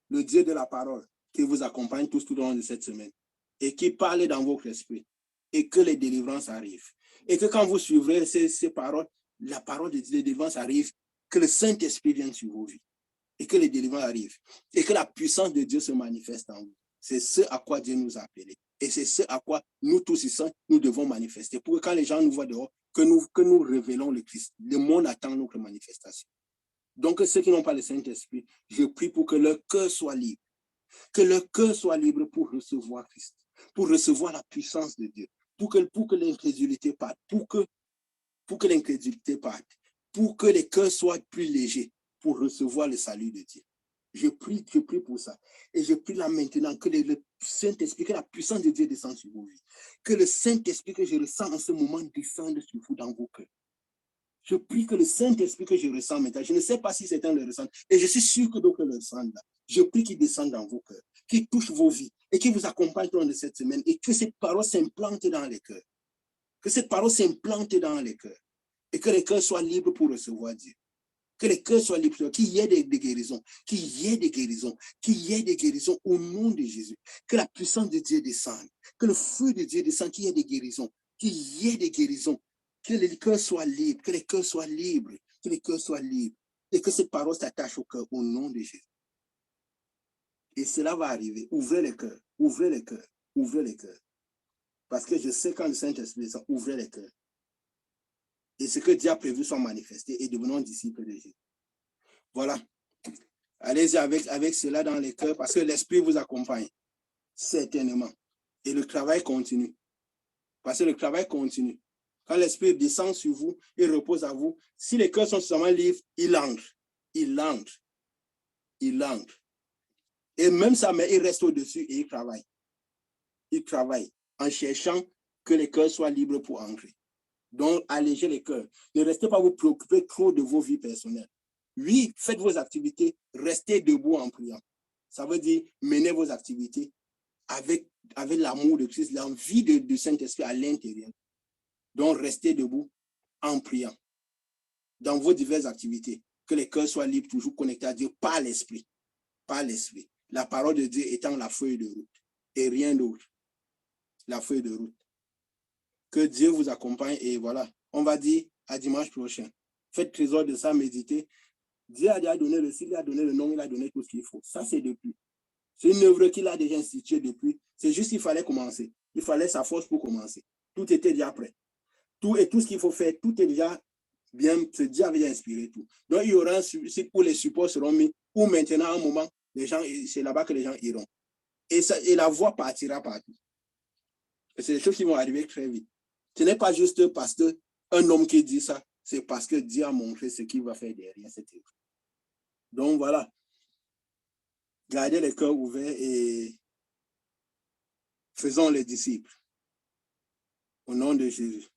Speaker 2: le Dieu de la parole, qui vous accompagne tout au long de cette semaine, et qui parle dans votre esprit, et que les délivrances arrivent. Et que quand vous suivrez ces paroles, la parole de Dieu, les délivrances arrivent, que le Saint-Esprit vienne sur vos vies, et que les délivrances arrivent, et que la puissance de Dieu se manifeste en vous. C'est ce à quoi Dieu nous a appelés. Et c'est ce à quoi nous tous ici, nous devons manifester. Pour que quand les gens nous voient dehors, que nous révélons le Christ. Le monde attend notre manifestation. Donc, ceux qui n'ont pas le Saint-Esprit, je prie pour que leur cœur soit libre. Que leur cœur soit libre pour recevoir Christ, pour recevoir la puissance de Dieu, pour que l'incrédulité parte, pour que l'incrédulité parte, pour que les cœurs soient plus légers, pour recevoir le salut de Dieu. Je prie pour ça. Et je prie là maintenant que le Saint-Esprit, que la puissance de Dieu descende sur vos vies. Que le Saint-Esprit que je ressens en ce moment descende sur vous dans vos cœurs. Je prie que le Saint-Esprit que je ressens maintenant, je ne sais pas si certains le ressentent, et je suis sûr que d'autres le ressentent là. Je prie qu'il descende dans vos cœurs, qu'il touche vos vies, et qu'il vous accompagne tout au long de cette semaine, et que ces paroles s'implantent dans les cœurs. Que cette parole s'implante dans les cœurs et que les cœurs soient libres pour recevoir Dieu. Que les cœurs soient libres, qu'il y ait des guérisons, qu'il y ait des guérisons, qu'il y ait des guérisons au nom de Jésus. Que la puissance de Dieu descende, que le feu de Dieu descende, qu'il y ait des guérisons, qu'il y ait des guérisons, que les cœurs soient libres, que les cœurs soient libres, que les cœurs soient libres et que cette parole s'attache au cœur au nom de Jésus. Et cela va arriver. Ouvrez les cœurs, ouvrez les cœurs, ouvrez les cœurs. Parce que je sais quand le Saint-Esprit descend, ouvrez les cœurs. Et ce que Dieu a prévu soit manifesté et devenons disciples de Jésus. Voilà. Allez-y avec cela dans les cœurs parce que l'Esprit vous accompagne. Certainement. Et le travail continue. Parce que le travail continue. Quand l'Esprit descend sur vous et repose à vous, si les cœurs sont seulement libres, il entre. Il entre. Il entre. Et même ça, mais il reste au-dessus et il travaille. Il travaille en cherchant que les cœurs soient libres pour entrer. Donc, allégez les cœurs. Ne restez pas vous préoccuper trop de vos vies personnelles. Oui, faites vos activités, restez debout en priant. Ça veut dire menez vos activités avec l'amour de Christ, l'envie du Saint-Esprit à l'intérieur. Donc, restez debout en priant. Dans vos diverses activités, que les cœurs soient libres, toujours connectés à Dieu par l'Esprit. Par l'Esprit. La parole de Dieu étant la feuille de route et rien d'autre. La feuille de route. Que Dieu vous accompagne et voilà, on va dire à dimanche prochain. Faites trésor de ça, méditez. Dieu a déjà donné le sigle, il a donné le nom, il a donné tout ce qu'il faut. Ça, c'est depuis. C'est une œuvre qu'il a déjà instituée depuis. C'est juste qu'il fallait commencer. Il fallait sa force pour commencer. Tout était déjà prêt. Tout ce qu'il faut faire, tout est déjà bien. Dieu avait déjà inspiré tout. Donc, il y aura où les supports seront mis, ou maintenant, à un moment, les gens, c'est là-bas que les gens iront. Et la voix partira partout. Et c'est des choses qui vont arriver très vite. Ce n'est pas juste parce qu'un homme qui dit ça, c'est parce que Dieu a montré ce qu'il va faire derrière cette œuvre. Donc voilà, gardez les cœurs ouverts et faisons les disciples. Au nom de Jésus.